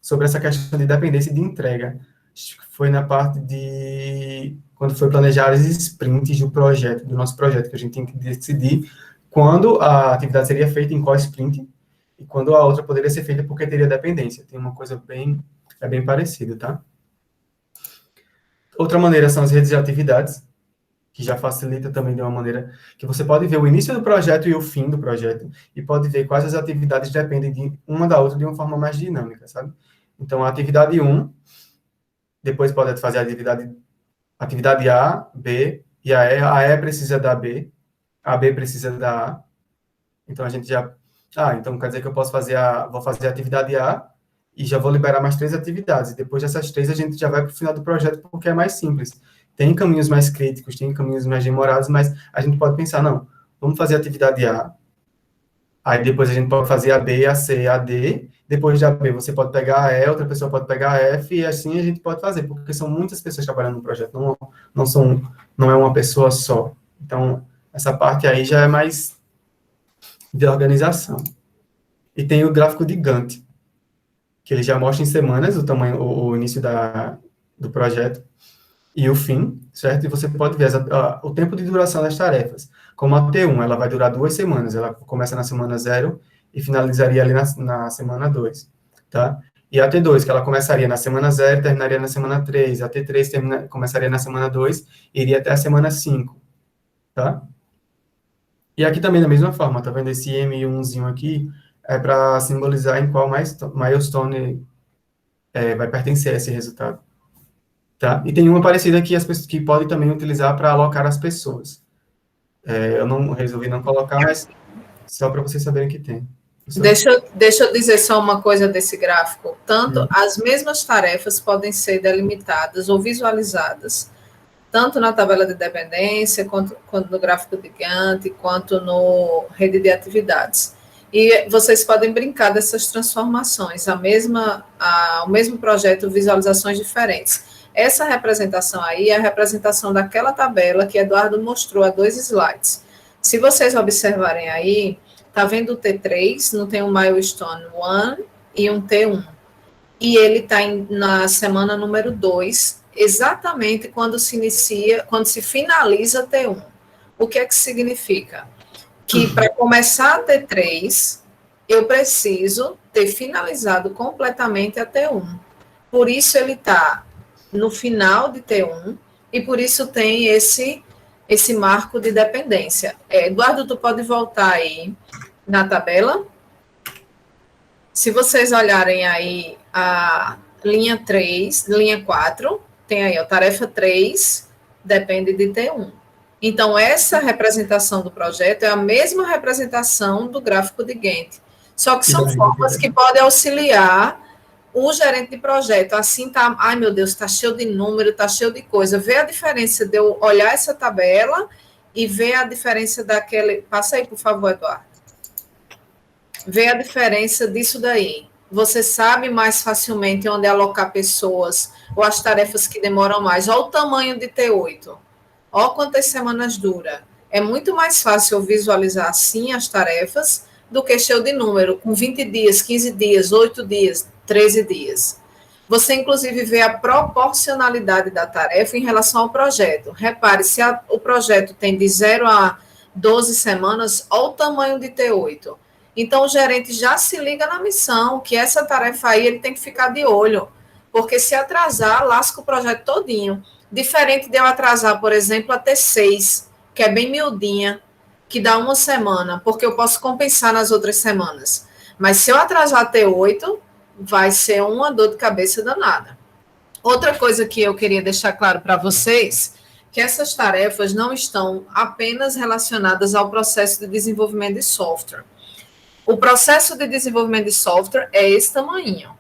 sobre essa questão de dependência e de entrega. Acho que foi na parte de quando foi planejar as sprints do projeto, do nosso projeto, que a gente tem que decidir quando a atividade seria feita em qual sprint e quando a outra poderia ser feita porque teria dependência. Tem uma coisa bem parecida, tá? Outra maneira são as redes de atividades, que já facilita também de uma maneira que você pode ver o início do projeto e o fim do projeto, e pode ver quais as atividades dependem de uma da outra de uma forma mais dinâmica, sabe? Então, a atividade 1, depois pode fazer a atividade A, B e a E precisa da B, a B precisa da A. Então, a gente já... então quer dizer que eu posso fazer vou fazer a atividade A e já vou liberar mais 3 atividades. E depois dessas 3, a gente já vai para o final do projeto porque é mais simples. Tem caminhos mais críticos, tem caminhos mais demorados, mas a gente pode pensar, não, vamos fazer a atividade A, aí depois a gente pode fazer a B, a C, a D, depois da B você pode pegar a E, outra pessoa pode pegar a F, e assim a gente pode fazer, porque são muitas pessoas trabalhando no projeto, não é uma pessoa só. Então, essa parte aí já é mais de organização. E tem o gráfico de Gantt, que ele já mostra em semanas o tamanho, o início do projeto, e o fim, certo? E você pode ver o tempo de duração das tarefas. Como a T1, ela vai durar 2 semanas, ela começa na semana 0 e finalizaria ali na semana 2, tá? E a T2, que ela começaria na semana 0 e terminaria na semana 3, a T3 começaria na semana 2 e iria até a semana 5, tá? E aqui também da mesma forma, tá vendo esse M1zinho aqui? É para simbolizar em qual milestone vai pertencer a esse resultado. Tá? E tem uma parecida que as pessoas que podem também utilizar para alocar as pessoas. Eu não resolvi não colocar, mas só para vocês saberem que tem. Deixa eu dizer só uma coisa desse gráfico. Tanto as mesmas tarefas podem ser delimitadas ou visualizadas, tanto na tabela de dependência, quanto no gráfico de Gantt, quanto no rede de atividades. E vocês podem brincar dessas transformações, o mesmo projeto, visualizações diferentes. Essa representação aí é a representação daquela tabela que Eduardo mostrou a 2 slides. Se vocês observarem aí, tá vendo o T3, não tem um milestone 1 e um T1. E ele está na semana número 2, exatamente quando se finaliza T1. O que é que significa? Que para começar a T3, eu preciso ter finalizado completamente a T1. Por isso ele está no final de T1, e por isso tem esse marco de dependência. Eduardo, tu pode voltar aí na tabela. Se vocês olharem aí a linha 3, linha 4, tem aí a tarefa 3, depende de T1. Então, essa representação do projeto é a mesma representação do gráfico de Gantt, só que são formas que podem auxiliar o gerente de projeto. Assim tá, ai meu Deus, está cheio de número, está cheio de coisa. Vê a diferença de eu olhar essa tabela e ver a diferença daquele... Passa aí, por favor, Eduardo. Vê a diferença disso daí. Você sabe mais facilmente onde alocar pessoas ou as tarefas que demoram mais. Olha o tamanho de T8. Olha quantas semanas dura. É muito mais fácil visualizar assim as tarefas do que cheio de número, com 20 dias, 15 dias, 8 dias, 13 dias. Você, inclusive, vê a proporcionalidade da tarefa em relação ao projeto. Repare, se o projeto tem de 0 a 12 semanas, olha o tamanho de T8. Então, o gerente já se liga na missão, que essa tarefa aí ele tem que ficar de olho, porque se atrasar, lasca o projeto todinho. Diferente de eu atrasar, por exemplo, a T6, que é bem miudinha, que dá uma semana, porque eu posso compensar nas outras semanas. Mas se eu atrasar a T8, vai ser uma dor de cabeça danada. Outra coisa que eu queria deixar claro para vocês, que essas tarefas não estão apenas relacionadas ao processo de desenvolvimento de software. O processo de desenvolvimento de software é esse tamanho,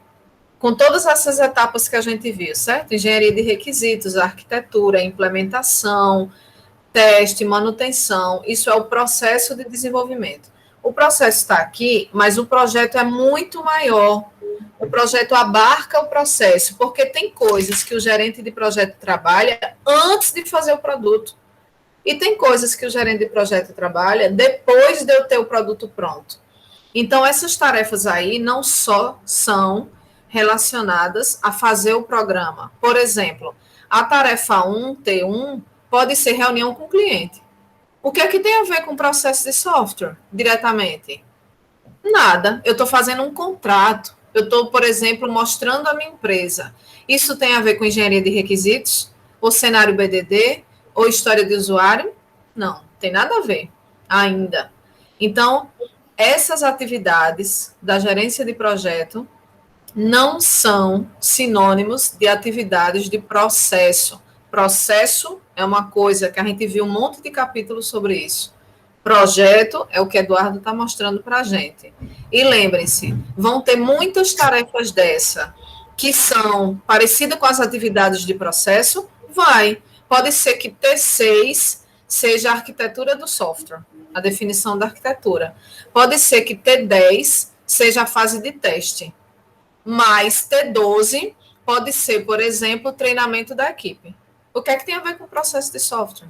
com todas essas etapas que a gente viu, certo? Engenharia de requisitos, arquitetura, implementação, teste, manutenção, isso é o processo de desenvolvimento. O processo está aqui, mas o projeto é muito maior. O projeto abarca o processo, porque tem coisas que o gerente de projeto trabalha antes de fazer o produto. E tem coisas que o gerente de projeto trabalha depois de eu ter o produto pronto. Então, essas tarefas aí não só são relacionadas a fazer o programa. Por exemplo, a tarefa 1, T1, pode ser reunião com o cliente. O que é que tem a ver com o processo de software diretamente? Nada. Eu estou fazendo um contrato. Eu estou, por exemplo, mostrando a minha empresa. Isso tem a ver com engenharia de requisitos? Ou cenário BDD? Ou história de usuário? Não, tem nada a ver ainda. Então, essas atividades da gerência de projeto não são sinônimos de atividades de processo. Processo é uma coisa que a gente viu um monte de capítulos sobre isso. Projeto é o que Eduardo está mostrando para a gente. E lembrem-se, vão ter muitas tarefas dessa que são parecidas com as atividades de processo? Vai. Pode ser que T6 seja a arquitetura do software, a definição da arquitetura. Pode ser que T10 seja a fase de teste. Mas T12 pode ser, por exemplo, o treinamento da equipe. O que é que tem a ver com o processo de software?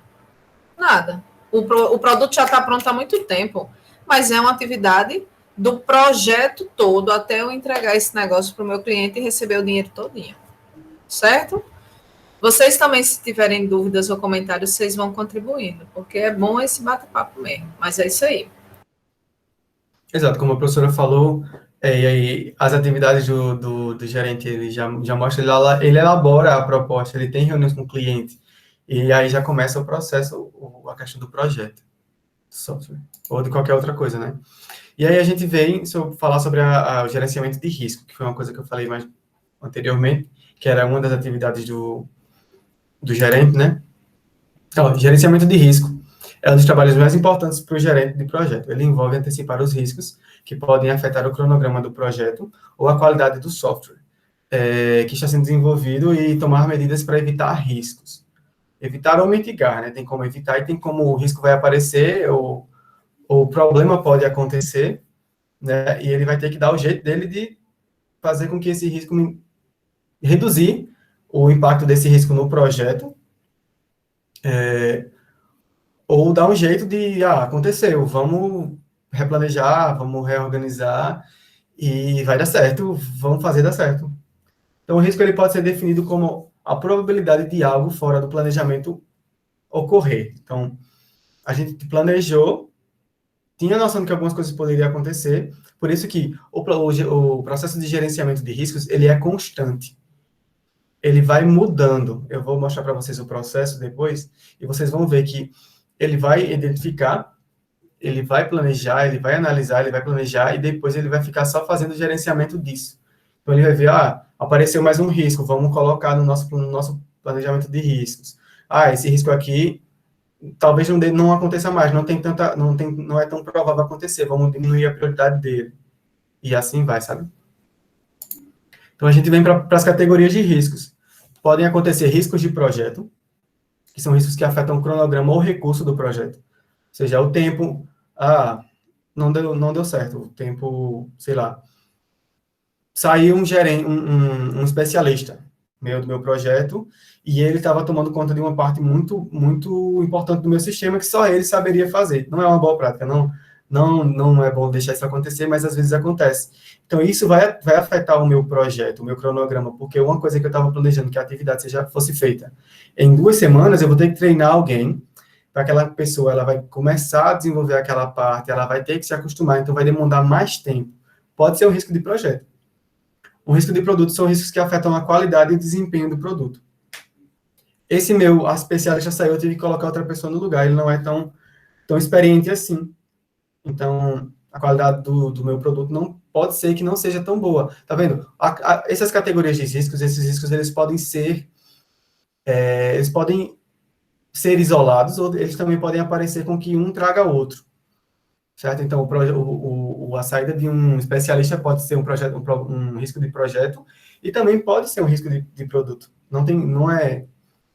Nada. O produto já está pronto há muito tempo, mas é uma atividade do projeto todo até eu entregar esse negócio para o meu cliente e receber o dinheiro todinho. Certo? Vocês também, se tiverem dúvidas ou comentários, vocês vão contribuindo, porque é bom esse bate-papo mesmo. Mas é isso aí. Exato, como a professora falou, e aí as atividades do gerente, ele já mostra, ele elabora a proposta, ele tem reuniões com o cliente, e aí já começa o processo, a questão do projeto, do software, ou de qualquer outra coisa, né? E aí a gente vem falar sobre o gerenciamento de risco, que foi uma coisa que eu falei mais anteriormente, que era uma das atividades do gerente, né? Então, gerenciamento de risco é um dos trabalhos mais importantes para o gerente de projeto. Ele envolve antecipar os riscos que podem afetar o cronograma do projeto ou a qualidade do software que está sendo desenvolvido e tomar medidas para evitar riscos. Evitar ou mitigar, né? Tem como evitar e tem como o risco vai aparecer ou o problema pode acontecer, né? E ele vai ter que dar o jeito dele de fazer com que esse risco reduzir o impacto desse risco no projeto, ou dar um jeito de, aconteceu, vamos replanejar, vamos reorganizar e vai dar certo, vamos fazer dar certo. Então, o risco ele pode ser definido como a probabilidade de algo fora do planejamento ocorrer. Então, a gente planejou, tinha a noção de que algumas coisas poderiam acontecer, por isso que o processo de gerenciamento de riscos, ele é constante. Ele vai mudando. Eu vou mostrar para vocês o processo depois, e vocês vão ver que ele vai identificar, ele vai planejar, ele vai analisar, ele vai planejar, e depois ele vai ficar só fazendo o gerenciamento disso. Então, ele vai ver, apareceu mais um risco, vamos colocar no nosso planejamento de riscos. Esse risco aqui, talvez não aconteça mais, não é tão provável acontecer, vamos diminuir a prioridade dele. E assim vai, sabe? Então, a gente vem para as categorias de riscos. Podem acontecer riscos de projeto, que são riscos que afetam o cronograma ou recurso do projeto. Ou seja, o tempo, não deu certo, o tempo, sei lá, saiu um especialista do meu projeto, e ele estava tomando conta de uma parte muito, muito importante do meu sistema que só ele saberia fazer. Não é uma boa prática, não é bom deixar isso acontecer, mas às vezes acontece. Então, isso vai afetar o meu projeto, o meu cronograma, porque uma coisa que eu estava planejando que a atividade fosse feita em 2 semanas, eu vou ter que treinar alguém, para aquela pessoa, ela vai começar a desenvolver aquela parte, ela vai ter que se acostumar, então vai demandar mais tempo. Pode ser um risco de projeto. O risco de produto são riscos que afetam a qualidade e o desempenho do produto. Esse meu especialista saiu, eu tive que colocar outra pessoa no lugar, ele não é tão experiente assim. Então, a qualidade do meu produto não pode ser que não seja tão boa. Tá vendo? Essas categorias de riscos, esses riscos, eles podem ser isolados, ou eles também podem aparecer com que um traga outro. Certo? Então, a saída de um especialista pode ser um risco de projeto e também pode ser um risco de produto. Não é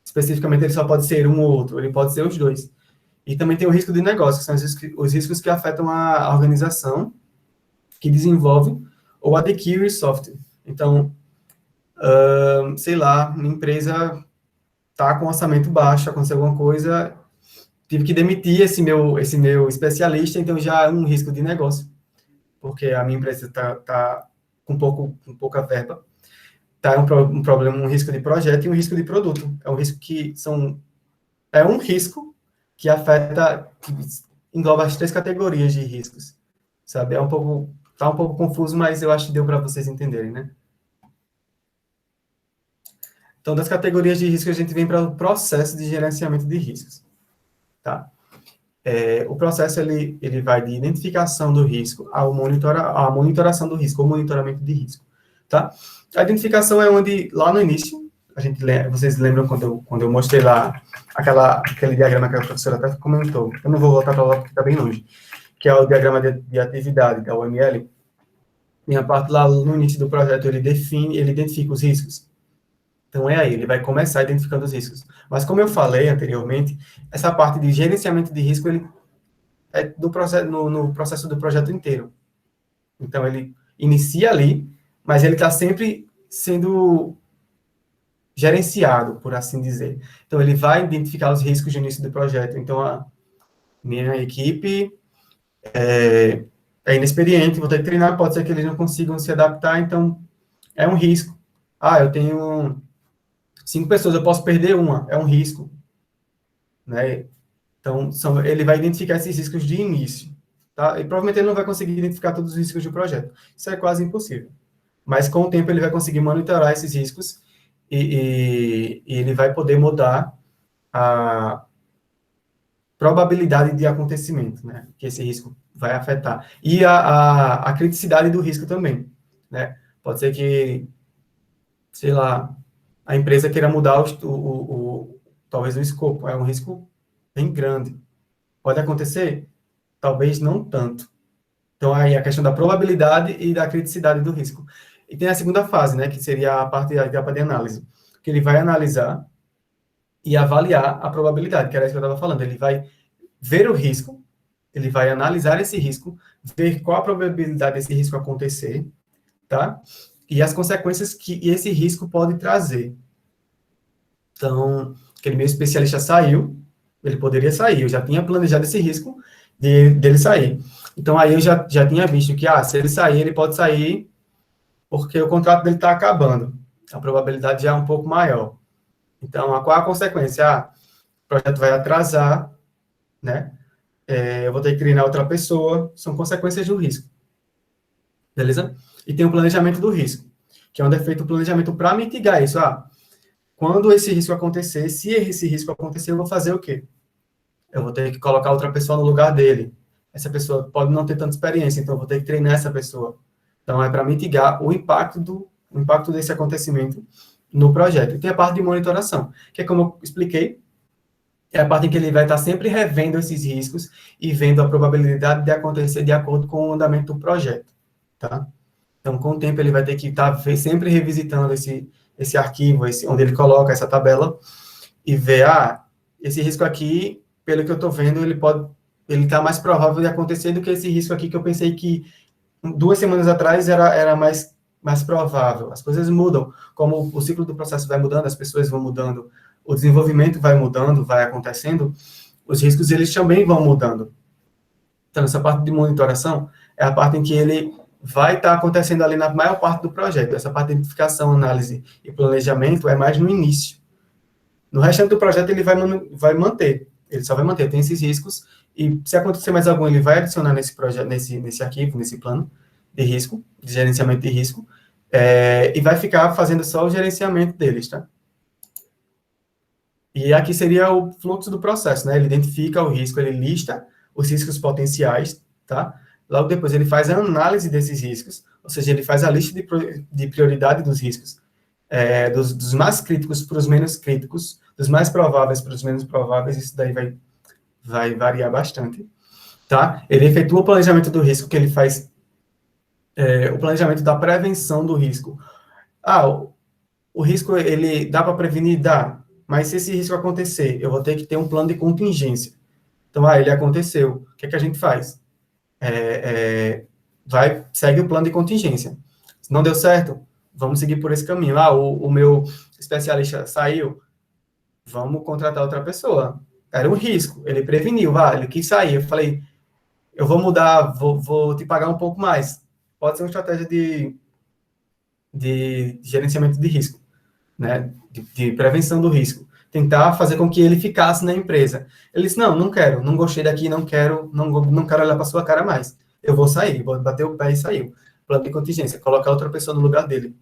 especificamente ele só pode ser um ou outro, ele pode ser os dois. E também tem o risco de negócio, que são os riscos que afetam a organização que desenvolve ou adquire software. Então, sei lá, minha empresa está com orçamento baixo, aconteceu alguma coisa, tive que demitir esse meu especialista, então já é um risco de negócio. porque a minha empresa está com pouca verba, tá um problema, um risco de projeto e um risco de produto. É um risco que afeta, que engloba as 3 categorias de riscos, sabe? Tá um pouco confuso, mas eu acho que deu para vocês entenderem, né? Então, das categorias de risco, a gente vem para o processo de gerenciamento de riscos, tá? O processo, ele vai de identificação do risco à monitoração do risco, ou monitoramento de risco, tá? A identificação é onde, lá no início, vocês lembram quando eu mostrei lá aquele diagrama que a professora até comentou, eu não vou voltar para lá porque está bem longe, que é o diagrama de atividade da UML. Tem a parte lá no início do projeto, ele identifica os riscos. Então, aí, ele vai começar identificando os riscos. Mas, como eu falei anteriormente, essa parte de gerenciamento de risco, ele é no processo do projeto inteiro. Então, ele inicia ali, mas ele está sempre sendo gerenciado, por assim dizer. Então, ele vai identificar os riscos no início do projeto. Então, a minha equipe é inexperiente, vou ter que treinar, pode ser que eles não consigam se adaptar, então, é um risco. Eu tenho 5 pessoas, eu posso perder uma, é um risco, né? Então, ele vai identificar esses riscos de início, tá? E provavelmente ele não vai conseguir identificar todos os riscos do projeto. Isso é quase impossível. Mas, com o tempo, ele vai conseguir monitorar esses riscos e ele vai poder mudar a probabilidade de acontecimento, né? Que esse risco vai afetar. E a criticidade do risco também, né? Pode ser que, sei lá, a empresa queira mudar talvez o escopo. É um risco bem grande. Pode acontecer? Talvez não tanto. Então, aí a questão da probabilidade e da criticidade do risco. E tem a segunda fase, né, que seria a etapa de análise, que ele vai analisar e avaliar a probabilidade, que era isso que eu estava falando. Ele vai ver o risco, ele vai analisar esse risco, ver qual a probabilidade desse risco acontecer, tá? E as consequências que esse risco pode trazer. Então, aquele meu especialista saiu, ele poderia sair, eu já tinha planejado esse risco dele sair. Então, aí eu já tinha visto que, se ele sair, ele pode sair porque o contrato dele está acabando. A probabilidade já é um pouco maior. Então, qual a consequência? O projeto vai atrasar, né? Eu vou ter que treinar outra pessoa, são consequências do risco. Beleza? E tem o planejamento do risco, que é onde é feito o planejamento para mitigar isso. Quando esse risco acontecer, se esse risco acontecer, eu vou fazer o quê? Eu vou ter que colocar outra pessoa no lugar dele. Essa pessoa pode não ter tanta experiência, então eu vou ter que treinar essa pessoa. Então, é para mitigar o impacto desse acontecimento no projeto. E tem a parte de monitoração, que é como eu expliquei, é a parte em que ele vai estar sempre revendo esses riscos e vendo a probabilidade de acontecer de acordo com o andamento do projeto, tá? Então, com o tempo, ele vai ter que estar sempre revisitando esse arquivo, onde ele coloca essa tabela, e ver, esse risco aqui, pelo que eu estou vendo, ele está mais provável de acontecer do que esse risco aqui que eu pensei que 2 semanas atrás era mais provável. As coisas mudam, como o ciclo do processo vai mudando, as pessoas vão mudando, o desenvolvimento vai mudando, vai acontecendo, os riscos, eles também vão mudando. Então, essa parte de monitoração é a parte em que ele vai estar acontecendo ali na maior parte do projeto. Essa parte de identificação, análise e planejamento é mais no início. No restante do projeto, ele vai manter. Ele só vai manter, tem esses riscos, e se acontecer mais algum, ele vai adicionar nesse projeto, nesse arquivo, nesse plano de risco, de gerenciamento de risco, e vai ficar fazendo só o gerenciamento deles, tá? E aqui seria o fluxo do processo, né? Ele identifica o risco, ele lista os riscos potenciais, tá? Logo depois ele faz a análise desses riscos, ou seja, ele faz a lista de prioridade dos riscos, dos mais críticos para os menos críticos, dos mais prováveis para os menos prováveis, isso daí vai variar bastante, tá? Ele efetua o planejamento do risco, que ele faz o planejamento da prevenção do risco. O risco, ele dá para prevenir? Dá, mas se esse risco acontecer, eu vou ter que ter um plano de contingência. Então, ele aconteceu, o que é que a gente faz? Segue o plano de contingência. Se não deu certo, vamos seguir por esse caminho. O meu especialista saiu, vamos contratar outra pessoa. Era um risco, ele preveniu, ele quis sair. Eu falei, eu vou mudar, vou te pagar um pouco mais. Pode ser uma estratégia de gerenciamento de risco, né? De prevenção do risco. Tentar fazer com que ele ficasse na empresa. Ele disse, não quero, não gostei daqui, não quero olhar para sua cara mais. Eu vou sair, vou bater o pé e saiu. Plano de contingência, colocar outra pessoa no lugar dele,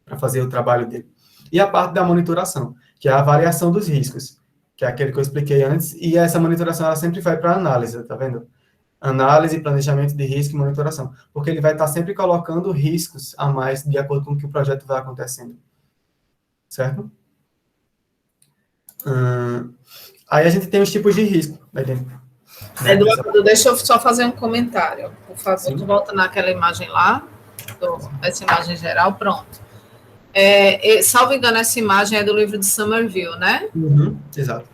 para fazer o trabalho dele. E a parte da monitoração, que é a avaliação dos riscos, que é aquele que eu expliquei antes, e essa monitoração, ela sempre vai para análise, tá vendo? Análise, planejamento de risco e monitoração, porque ele vai estar sempre colocando riscos a mais de acordo com o que o projeto vai acontecendo. Certo? Aí a gente tem os tipos de risco. Eduardo, deixa eu só fazer um comentário, por favor. Sim. Tu volta naquela imagem lá, essa imagem geral, pronto. Salvo engano, essa imagem é do livro de Somerville, né? Uhum, exato.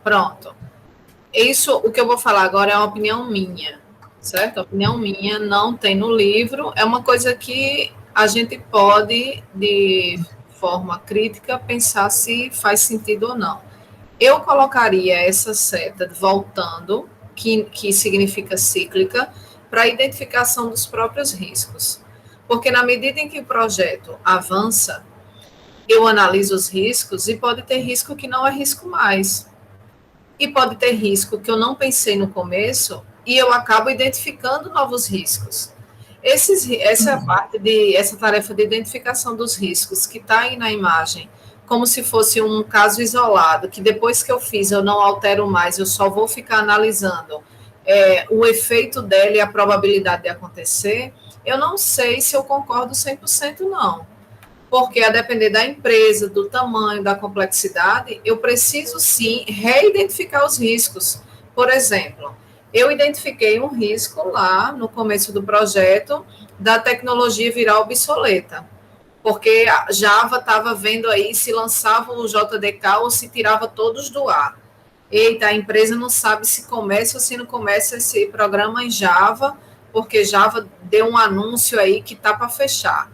Pronto. Isso, o que eu vou falar agora é uma opinião minha, certo? A opinião minha não tem no livro, é uma coisa que a gente pode, de forma crítica, pensar se faz sentido ou não. Eu colocaria essa seta voltando, que significa cíclica, para a identificação dos próprios riscos. Porque na medida em que o projeto avança, eu analiso os riscos e pode ter risco que não é risco mais. E pode ter risco que eu não pensei no começo e eu acabo identificando novos riscos. Essa tarefa de identificação dos riscos que está aí na imagem, como se fosse um caso isolado, que depois que eu fiz eu não altero mais, eu só vou ficar analisando o efeito dela e a probabilidade de acontecer, eu não sei se eu concordo 100% não. Porque a depender da empresa, do tamanho, da complexidade, eu preciso sim reidentificar os riscos. Por exemplo, eu identifiquei um risco lá no começo do projeto da tecnologia virar obsoleta, porque a Java estava vendo aí se lançava o JDK ou se tirava todos do ar. Eita, a empresa não sabe se começa ou se não começa esse programa em Java, porque Java deu um anúncio aí que está para fechar.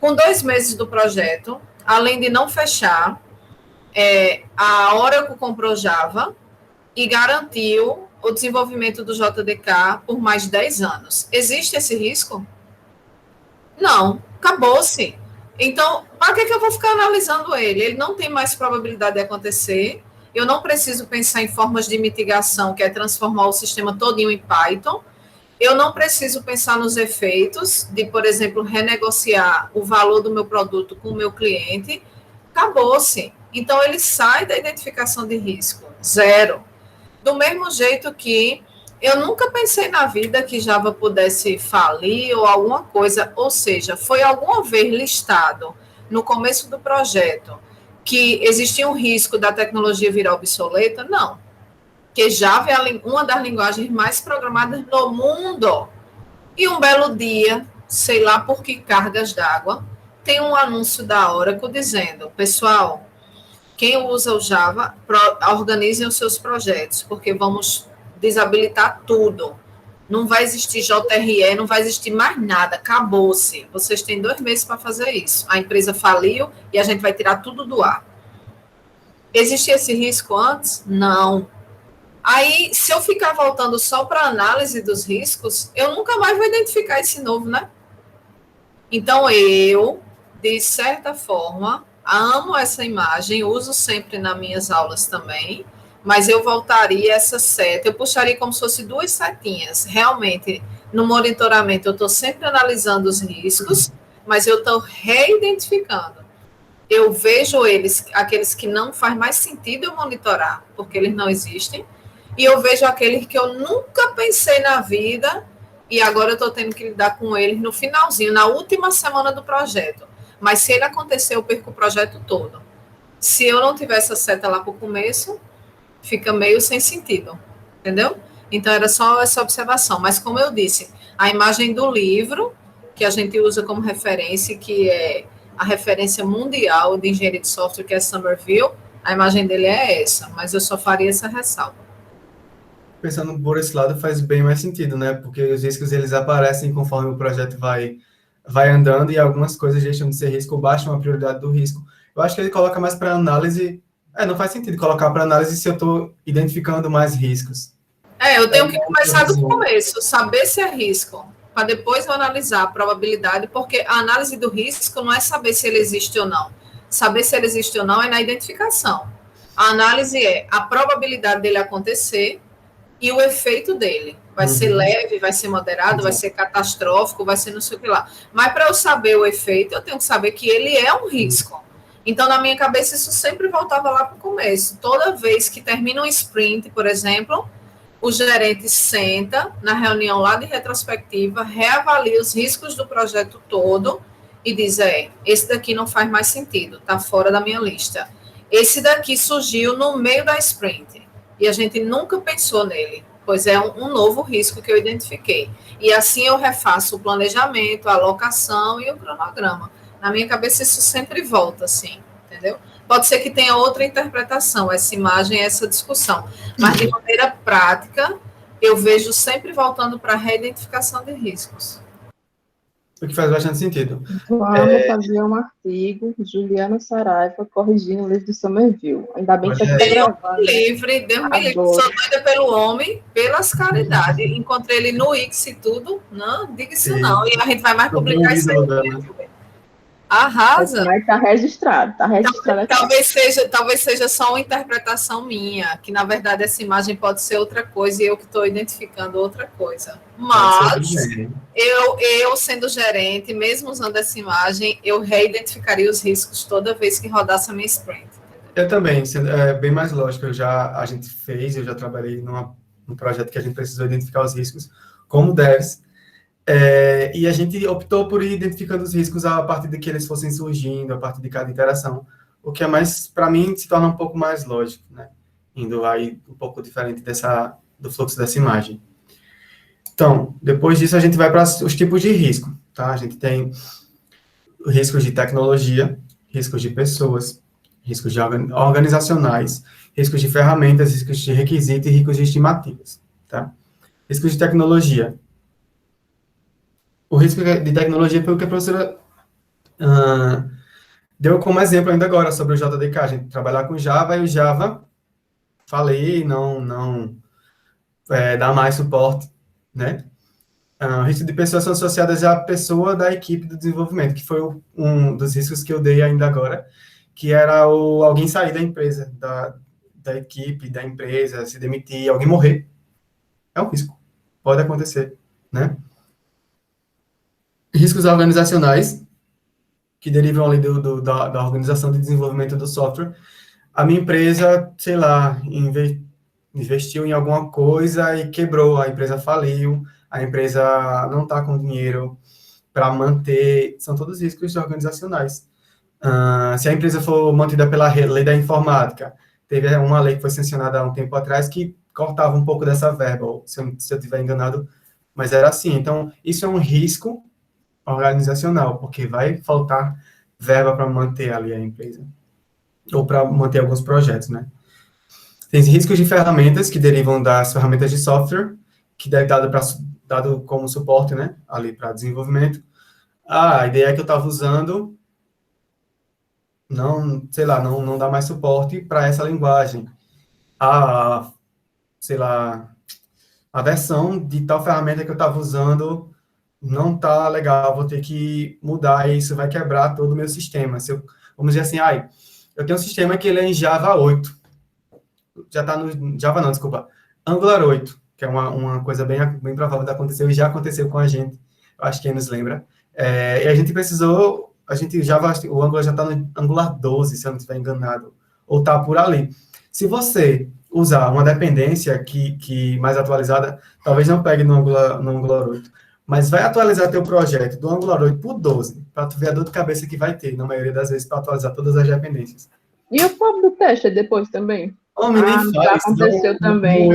Com 2 meses do projeto, além de não fechar, a Oracle comprou Java e garantiu o desenvolvimento do JDK por mais de 10 anos. Existe esse risco? Não, acabou-se. Então, para que eu vou ficar analisando ele? Ele não tem mais probabilidade de acontecer. Eu não preciso pensar em formas de mitigação, que é transformar o sistema todinho em Python. Eu não preciso pensar nos efeitos de, por exemplo, renegociar o valor do meu produto com o meu cliente. Acabou-se. Então, ele sai da identificação de risco. Zero. Do mesmo jeito que eu nunca pensei na vida que Java pudesse falir ou alguma coisa. Ou seja, foi alguma vez listado no começo do projeto que existia um risco da tecnologia virar obsoleta? Não. Porque Java é uma das linguagens mais programadas no mundo. E um belo dia, sei lá por que cargas d'água, tem um anúncio da Oracle dizendo, pessoal, quem usa o Java, organizem os seus projetos, porque vamos desabilitar tudo. Não vai existir JRE, não vai existir mais nada, acabou-se. Vocês têm 2 meses para fazer isso. A empresa faliu e a gente vai tirar tudo do ar. Existia esse risco antes? Não. Aí, se eu ficar voltando só para a análise dos riscos, eu nunca mais vou identificar esse novo, né? Então, eu, de certa forma, amo essa imagem, uso sempre nas minhas aulas também, mas eu voltaria essa seta, eu puxaria como se fosse 2 setinhas. Realmente, no monitoramento, eu estou sempre analisando os riscos, mas eu estou reidentificando. Eu vejo aqueles que não faz mais sentido eu monitorar, porque eles não existem, e eu vejo aqueles que eu nunca pensei na vida e agora eu estou tendo que lidar com eles no finalzinho, na última semana do projeto. Mas se ele acontecer, eu perco o projeto todo. Se eu não tiver essa seta lá para o começo, fica meio sem sentido, entendeu? Então, era só essa observação. Mas, como eu disse, a imagem do livro, que a gente usa como referência, que é a referência mundial de engenharia de software, que é Somerville, a imagem dele é essa, mas eu só faria essa ressalva. Pensando por esse lado, faz bem mais sentido, né? Porque os riscos, eles aparecem conforme o projeto vai andando e algumas coisas deixam de ser risco ou baixam a prioridade do risco. Eu acho que ele coloca mais para análise. Não faz sentido colocar para análise se eu estou identificando mais riscos. Eu tenho que começar do começo, saber se é risco, para depois eu analisar a probabilidade, porque a análise do risco não é saber se ele existe ou não. Saber se ele existe ou não é na identificação. A análise é a probabilidade dele acontecer e o efeito dele. Vai ser leve, vai ser moderado, vai ser catastrófico, vai ser não sei o que lá. Mas para eu saber o efeito, eu tenho que saber que ele é um risco. Então, na minha cabeça, isso sempre voltava lá para o começo. Toda vez que termina um sprint, por exemplo, o gerente senta na reunião lá de retrospectiva, reavalia os riscos do projeto todo e diz, esse daqui não faz mais sentido, está fora da minha lista. Esse daqui surgiu no meio da sprint e a gente nunca pensou nele, pois é um novo risco que eu identifiquei. E assim eu refaço o planejamento, a alocação e o cronograma. Na minha cabeça isso sempre volta, assim, entendeu? Pode ser que tenha outra interpretação, essa imagem, essa discussão. Mas, de maneira prática, eu vejo sempre voltando para a reidentificação de riscos. O que faz bastante sentido. Vamos fazer um artigo, Juliana Saraiva, corrigindo o livro de Somerville. Ainda bem que está gravado. Deus me livre. Sou doida pelo homem, pelas caridades. Encontrei ele no X e tudo. Não, diga isso não. E a gente vai mais publicar isso aí. Arrasa. Mas está registrado, Talvez seja só uma interpretação minha, que na verdade essa imagem pode ser outra coisa e eu que estou identificando outra coisa. Mas eu sendo gerente, mesmo usando essa imagem, eu reidentificaria os riscos toda vez que rodasse a minha sprint. Eu também, é bem mais lógico. Eu já trabalhei num projeto que a gente precisou identificar os riscos como devs. E a gente optou por ir identificando os riscos a partir de que eles fossem surgindo, a partir de cada interação, o que é mais, para mim, se torna um pouco mais lógico, né? Indo aí um pouco diferente do fluxo dessa imagem. Então, depois disso, a gente vai para os tipos de risco, tá? A gente tem riscos de tecnologia, riscos de pessoas, riscos de organizacionais, riscos de ferramentas, riscos de requisitos e riscos de estimativas, tá? Riscos de tecnologia. O risco de tecnologia foi o que a professora deu como exemplo ainda agora sobre o JDK. A gente trabalhar com Java e o Java, não dá mais suporte, né? O risco de pessoas são associadas à pessoa da equipe do desenvolvimento, que foi um dos riscos que eu dei ainda agora, que era alguém sair da empresa, da equipe, da empresa, se demitir, alguém morrer. É um risco. Pode acontecer, né? Riscos organizacionais, que derivam ali da organização de desenvolvimento do software. A minha empresa, sei lá, investiu em alguma coisa e quebrou, a empresa faliu, a empresa não está com dinheiro para manter, são todos riscos organizacionais. Se a empresa for mantida pela lei da informática, teve uma lei que foi sancionada há um tempo atrás que cortava um pouco dessa verba, se eu estiver enganado, mas era assim. Então, isso é um risco organizacional, porque vai faltar verba para manter ali a empresa, ou para manter alguns projetos, né? Tem riscos de ferramentas que derivam das ferramentas de software, que deve dado como suporte, né, ali para desenvolvimento. A ideia que eu estava usando não dá mais suporte para essa linguagem. Sei lá, a versão de tal ferramenta que eu estava usando não tá legal, vou ter que mudar, e isso vai quebrar todo o meu sistema. Vamos dizer assim, eu tenho um sistema que ele é em Java 8, já está no Java não, desculpa, Angular 8, que é uma coisa bem provável de acontecer, e já aconteceu com a gente, eu acho que quem nos lembra, e a gente precisou, o Angular já está no Angular 12, se eu não estiver enganado, ou está por ali. Se você usar uma dependência que mais atualizada, talvez não pegue no Angular 8, mas vai atualizar teu projeto do Angular 8 por 12, para tu ver a dor de cabeça que vai ter, na maioria das vezes, para atualizar todas as dependências. E o povo do teste depois também? Homem, nem já aconteceu também.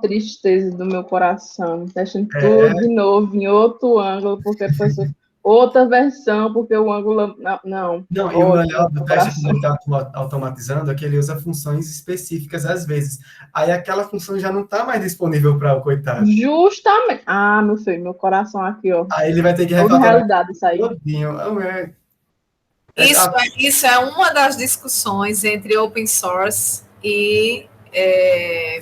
Tristeza do meu coração. Testando tudo de novo, em outro ângulo, porque a pessoa... Outra versão, porque o ângulo... Não, e o melhor do teste que ele está automatizando é que ele usa funções específicas às vezes. Aí aquela função já não está mais disponível para o coitado. Justamente. Meu coração aqui, ó. Aí ele vai ter que refazer realidade isso aí. Isso é uma das discussões entre open source e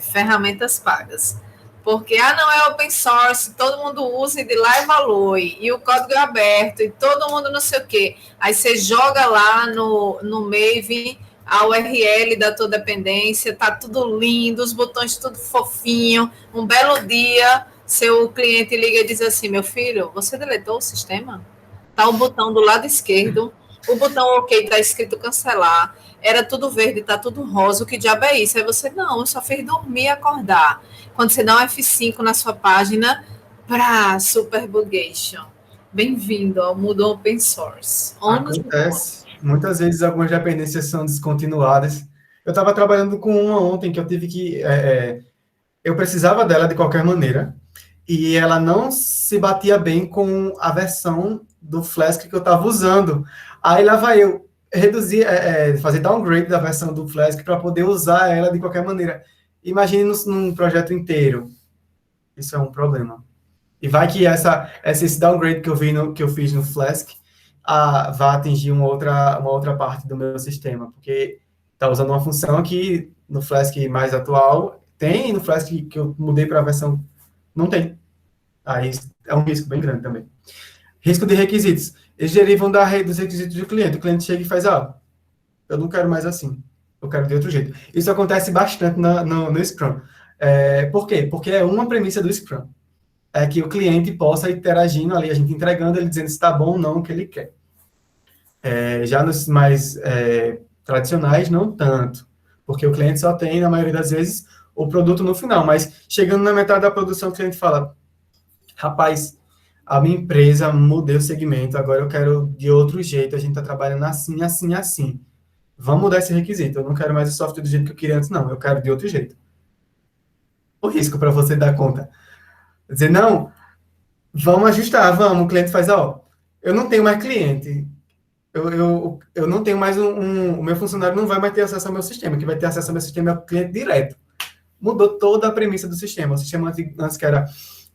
ferramentas pagas. Porque, não é open source, todo mundo usa e de lá evolui, e o código é aberto, e todo mundo não sei o quê. Aí você joga lá no Maven a URL da tua dependência, tá tudo lindo, os botões tudo fofinho. Um belo dia, seu cliente liga e diz assim: meu filho, você deletou o sistema? Tá o botão do lado esquerdo, o botão OK tá escrito cancelar, era tudo verde, tá tudo rosa, o que diabo é isso? Aí você, não, eu só fiz dormir e acordar. Quando você dá um F5 na sua página, Superbugation. Bem-vindo ao mundo open source. Acontece. Muitas vezes algumas dependências são descontinuadas. Eu estava trabalhando com uma ontem que eu tive que... eu precisava dela de qualquer maneira, e ela não se batia bem com a versão do Flask que eu estava usando. Aí lá vai eu reduzir, fazer downgrade da versão do Flask para poder usar ela de qualquer maneira. Imagine num projeto inteiro. Isso é um problema. E vai que esse downgrade que eu fiz no Flask vai atingir uma outra parte do meu sistema, porque está usando uma função que no Flask mais atual tem, e no Flask que eu mudei para a versão não tem. Aí é um risco bem grande também. Risco de requisitos. Eles derivam dos requisitos do cliente. O cliente chega e faz, eu não quero mais assim. Eu quero de outro jeito. Isso acontece bastante no Scrum. Por quê? Porque é uma premissa do Scrum. É que o cliente possa ir interagindo ali, a gente entregando, ele dizendo se está bom ou não o que ele quer. Já nos mais tradicionais, não tanto. Porque o cliente só tem, na maioria das vezes, o produto no final. Mas chegando na metade da produção, o cliente fala, rapaz, a minha empresa, mudei o segmento, agora eu quero de outro jeito, a gente está trabalhando assim, assim, assim. Vamos mudar esse requisito, eu não quero mais o software do jeito que eu queria antes, não, eu quero de outro jeito. O risco para você dar conta. Dizer, não, vamos ajustar, vamos, o cliente faz, eu não tenho mais cliente, eu não tenho mais o meu funcionário não vai mais ter acesso ao meu sistema, que vai ter acesso ao meu sistema é o cliente direto. Mudou toda a premissa do sistema. O sistema antes que era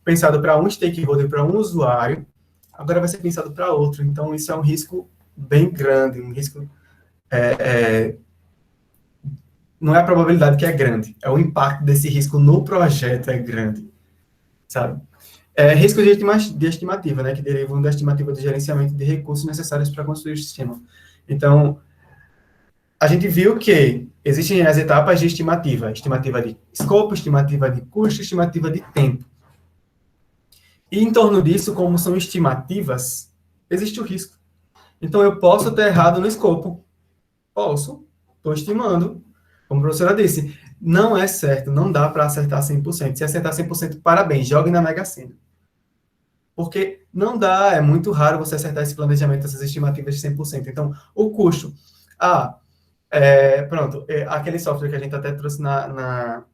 pensado para um stakeholder, para um usuário, agora vai ser pensado para outro. Então, isso é um risco bem grande, um risco... não é a probabilidade que é grande, é o impacto desse risco no projeto é grande, sabe? Risco de estimativa, né, que derivam da estimativa de gerenciamento de recursos necessários para construir o sistema. Então, a gente viu que existem as etapas de estimativa de escopo, estimativa de custo, estimativa de tempo. E em torno disso, como são estimativas, existe o risco. Então, eu posso ter errado no escopo. Posso. Estou estimando. Como a professora disse, não é certo, não dá para acertar 100%. Se acertar 100%, parabéns, jogue na Mega Sena. Porque não dá, é muito raro você acertar esse planejamento, essas estimativas de 100%. Então, o custo. Pronto, aquele software que a gente até trouxe na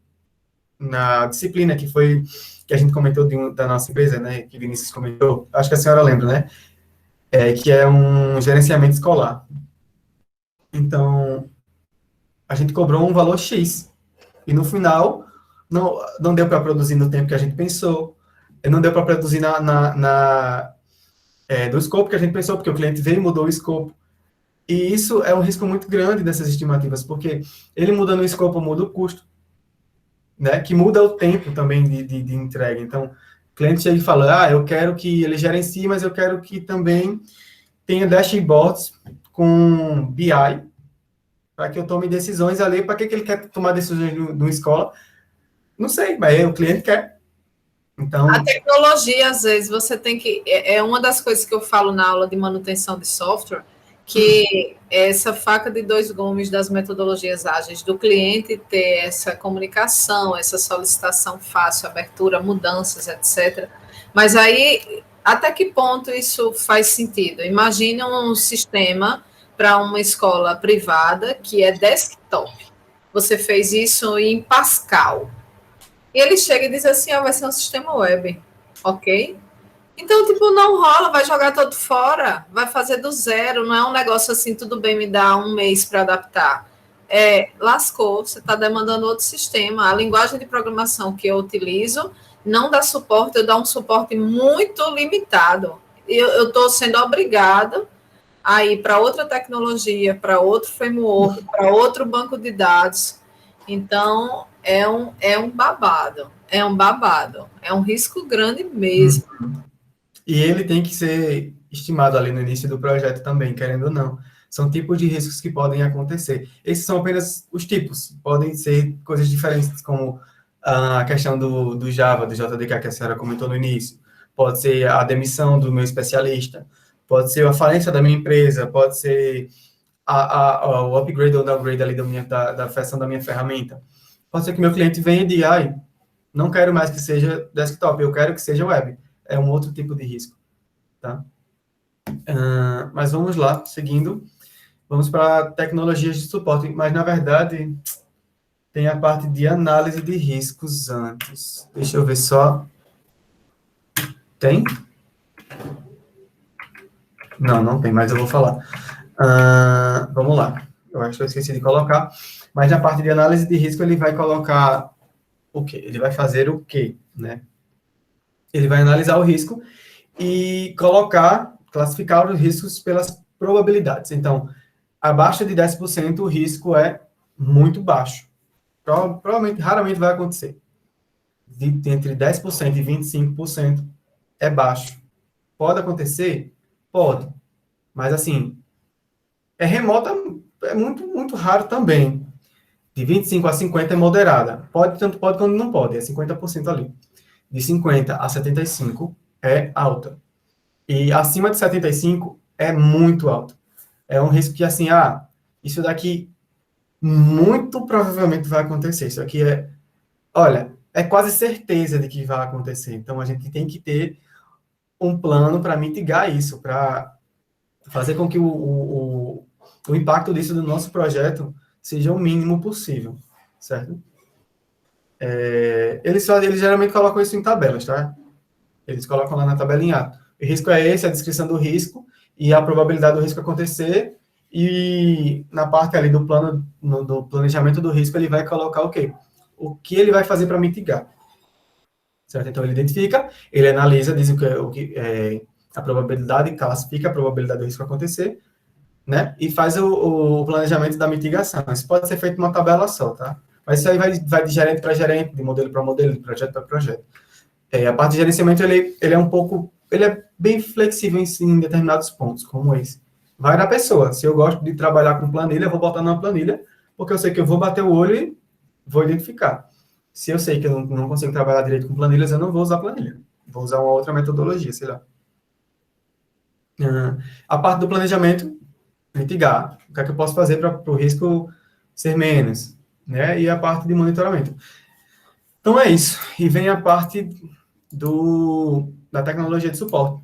disciplina, que a gente comentou da nossa empresa, né, que Vinícius comentou, acho que a senhora lembra, né, que é um gerenciamento escolar. Então, a gente cobrou um valor X, e no final, não deu para produzir no tempo que a gente pensou, não deu para produzir do escopo que a gente pensou, porque o cliente veio e mudou o escopo. E isso é um risco muito grande dessas estimativas, porque ele mudando o escopo, muda o custo, né? Que muda o tempo também de entrega. Então, o cliente chega e fala, eu quero que ele gerencie, mas eu quero que também tenha dashboards com BI, para que eu tome decisões ali. Para que ele quer tomar decisões numa escola? Não sei, mas o cliente quer. Então, a tecnologia, às vezes, você tem que... É uma das coisas que eu falo na aula de manutenção de software, que essa faca de dois gumes das metodologias ágeis, do cliente ter essa comunicação, essa solicitação fácil, abertura, mudanças, etc. Mas aí, até que ponto isso faz sentido? Imagine um sistema para uma escola privada que é desktop. Você fez isso em Pascal. E ele chega e diz assim, vai ser um sistema web, ok? Então, não rola, vai jogar todo fora, vai fazer do zero, não é um negócio assim, tudo bem, me dá um mês para adaptar. Lascou, você está demandando outro sistema. A linguagem de programação que eu utilizo não dá suporte, eu dou um suporte muito limitado. Eu estou sendo obrigada a ir para outra tecnologia, para outro framework, para outro banco de dados. Então, é um babado, é um risco grande mesmo. E ele tem que ser estimado ali no início do projeto também, querendo ou não. São tipos de riscos que podem acontecer. Esses são apenas os tipos, podem ser coisas diferentes, como a questão do Java, do JDK, que a senhora comentou no início, pode ser a demissão do meu especialista, pode ser a falência da minha empresa, pode ser o upgrade ou downgrade ali da versão da minha ferramenta. Pode ser que meu cliente venha e diga, não quero mais que seja desktop, eu quero que seja web. É um outro tipo de risco, tá? Mas vamos lá, seguindo. Vamos para tecnologias de suporte, mas, na verdade, tem a parte de análise de riscos antes. Deixa eu ver só. Tem? Não tem, mas eu vou falar. Vamos lá. Eu acho que eu esqueci de colocar. Mas na parte de análise de risco, ele vai colocar o quê? Ele vai fazer o quê, né? Ele vai analisar o risco e classificar os riscos pelas probabilidades. Então, abaixo de 10%, o risco é muito baixo. Provavelmente, raramente vai acontecer. Entre 10% e 25% é baixo. Pode acontecer? Pode. Mas, assim, é remota, é muito, muito raro também. De 25% a 50% é moderada. Tanto pode quanto não pode, é 50% ali. De 50% a 75% é alta. E acima de 75% é muito alto. É um risco que, assim, isso daqui muito provavelmente vai acontecer. Isso aqui é quase certeza de que vai acontecer. Então, a gente tem que ter um plano para mitigar isso, para fazer com que o impacto disso no nosso projeto seja o mínimo possível, certo? Eles geralmente colocam isso em tabelas, tá? Eles colocam lá na tabelinha. O risco é esse, a descrição do risco e a probabilidade do risco acontecer. E na parte ali do plano, do planejamento do risco, ele vai colocar o quê? O que ele vai fazer para mitigar. Certo? Então, ele identifica, ele analisa, diz o que a probabilidade, classifica a probabilidade do risco acontecer, né? E faz o planejamento da mitigação. Isso pode ser feito numa tabela só, tá? Mas isso aí vai de gerente para gerente, de modelo para modelo, de projeto para projeto. A parte de gerenciamento, ele é bem flexível em determinados pontos, como esse. Vai da pessoa. Se eu gosto de trabalhar com planilha, eu vou botar numa planilha, porque eu sei que eu vou bater o olho e vou identificar. Se eu sei que eu não consigo trabalhar direito com planilhas, eu não vou usar planilha. Vou usar uma outra metodologia, sei lá. A parte do planejamento, mitigar. O que é que eu posso fazer para o risco ser menos, né? E a parte de monitoramento. Então, é isso. E vem a parte da tecnologia de suporte.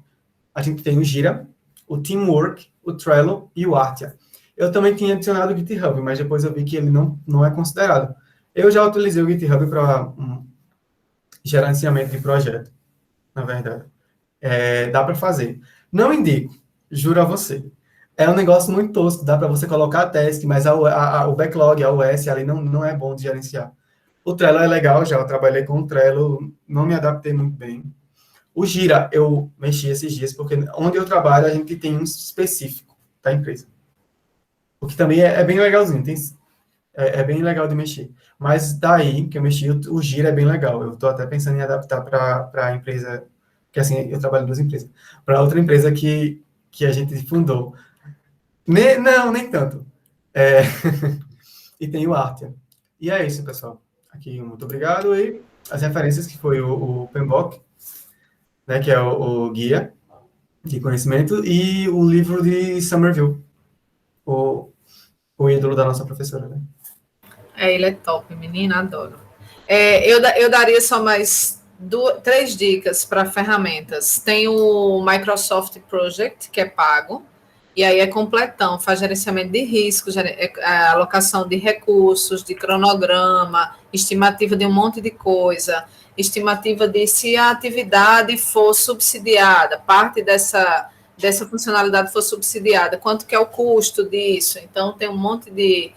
A gente tem o Jira, o Teamwork, o Trello e o Artia. Eu também tinha adicionado o GitHub, mas depois eu vi que ele não é considerado. Eu já utilizei o GitHub para gerenciamento de projeto, na verdade. Dá para fazer. Não indico, juro a você. É um negócio muito tosco, dá para você colocar a task, mas o backlog, a OS ali não é bom de gerenciar. O Trello é legal, já eu trabalhei com o Trello, não me adaptei muito bem. O Gira, eu mexi esses dias, porque onde eu trabalho, a gente tem um específico da empresa. O que também é bem legalzinho, é bem legal de mexer. Mas daí que eu mexi, o Gira é bem legal. Eu estou até pensando em adaptar para a empresa, que assim, eu trabalho em 2 empresas, para outra empresa que a gente fundou. Nem tanto. E tem o Artia. E é isso, pessoal. Aqui, muito obrigado. E as referências, que foi o PMBOK, né, que é o guia de conhecimento, e o livro de Somerville, o ídolo da nossa professora, né? Ele é top, menina, adoro. Eu daria só mais 3 dicas para ferramentas. Tem o Microsoft Project, que é pago, e aí é completão, faz gerenciamento de risco, alocação de recursos, de cronograma, estimativa de um monte de coisa, estimativa de se a atividade for subsidiada, parte dessa funcionalidade for subsidiada, quanto que é o custo disso. Então, tem um monte de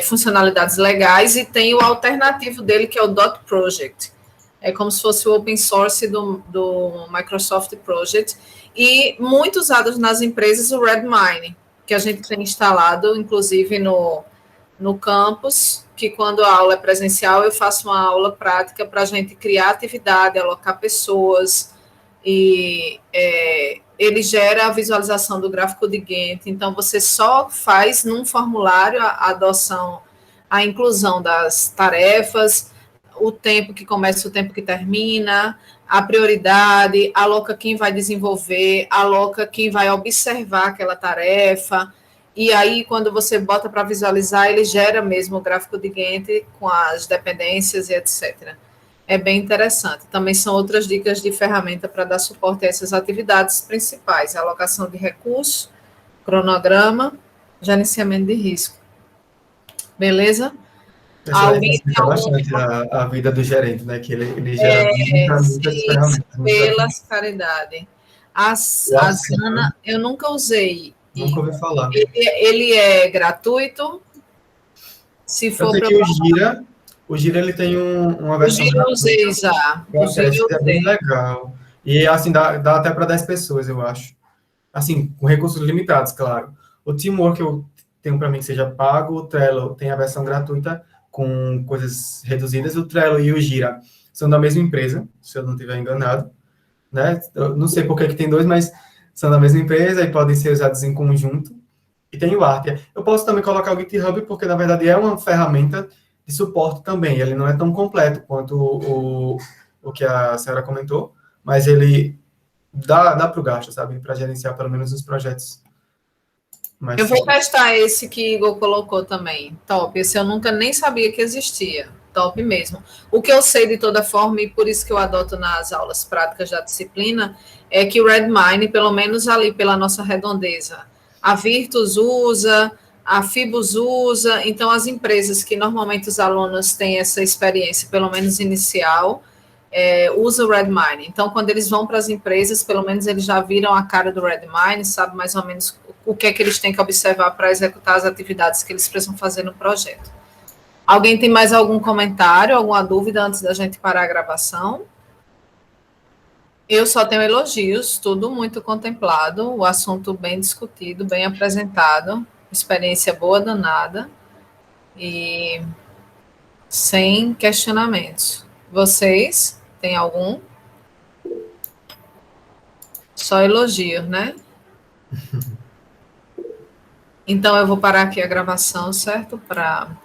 funcionalidades legais, e tem o alternativo dele, que é o Dot Project. É como se fosse o open source do Microsoft Project, e muito usados nas empresas, o Redmine, que a gente tem instalado, inclusive, no campus, que quando a aula é presencial, eu faço uma aula prática para a gente criar atividade, alocar pessoas, e ele gera a visualização do gráfico de Gantt. Então, você só faz num formulário a adoção, a inclusão das tarefas, o tempo que começa, o tempo que termina, a prioridade, aloca quem vai desenvolver, aloca quem vai observar aquela tarefa, e aí, quando você bota para visualizar, ele gera mesmo o gráfico de Gantt com as dependências e etc. É bem interessante. Também são outras dicas de ferramenta para dar suporte a essas atividades principais: alocação de recursos, cronograma, gerenciamento de risco. Beleza? Alguém explica bastante a vida do gerente, né? Que ele gera muitas ferramentas. Pelas caridade. A Asana, eu nunca usei. Nunca ouvi falar. Ele é gratuito? Se for para o Gira ele tem uma versão. O Gira eu usei já. O Gira é bem legal. E assim, dá até para 10 pessoas, eu acho. Assim, com recursos limitados, claro. O Teamwork eu tenho para mim que seja pago, o Trello tem a versão gratuita com coisas reduzidas. O Trello e o Gira são da mesma empresa, se eu não estiver enganado, né? Eu não sei por que tem dois, mas são da mesma empresa e podem ser usados em conjunto. E tem o Artia. Eu posso também colocar o GitHub, porque, na verdade, é uma ferramenta de suporte também. Ele não é tão completo quanto o que a senhora comentou, mas ele dá para o gasto, sabe? Para gerenciar, pelo menos, os projetos. Eu vou testar esse que Igor colocou também. Top. Esse eu nunca nem sabia que existia. Top mesmo. O que eu sei de toda forma, e por isso que eu adoto nas aulas práticas da disciplina, é que o Redmine, pelo menos ali pela nossa redondeza, a Virtus usa, a Fibus usa, então as empresas que normalmente os alunos têm essa experiência, pelo menos inicial, usa o Redmine. Então, quando eles vão para as empresas, pelo menos eles já viram a cara do Redmine, sabe mais ou menos o que é que eles têm que observar para executar as atividades que eles precisam fazer no projeto. Alguém tem mais algum comentário, alguma dúvida antes da gente parar a gravação? Eu só tenho elogios, tudo muito contemplado, o assunto bem discutido, bem apresentado, experiência boa, danada, e sem questionamentos. Vocês têm algum? Só elogios, né? Então, eu vou parar aqui a gravação, certo? Para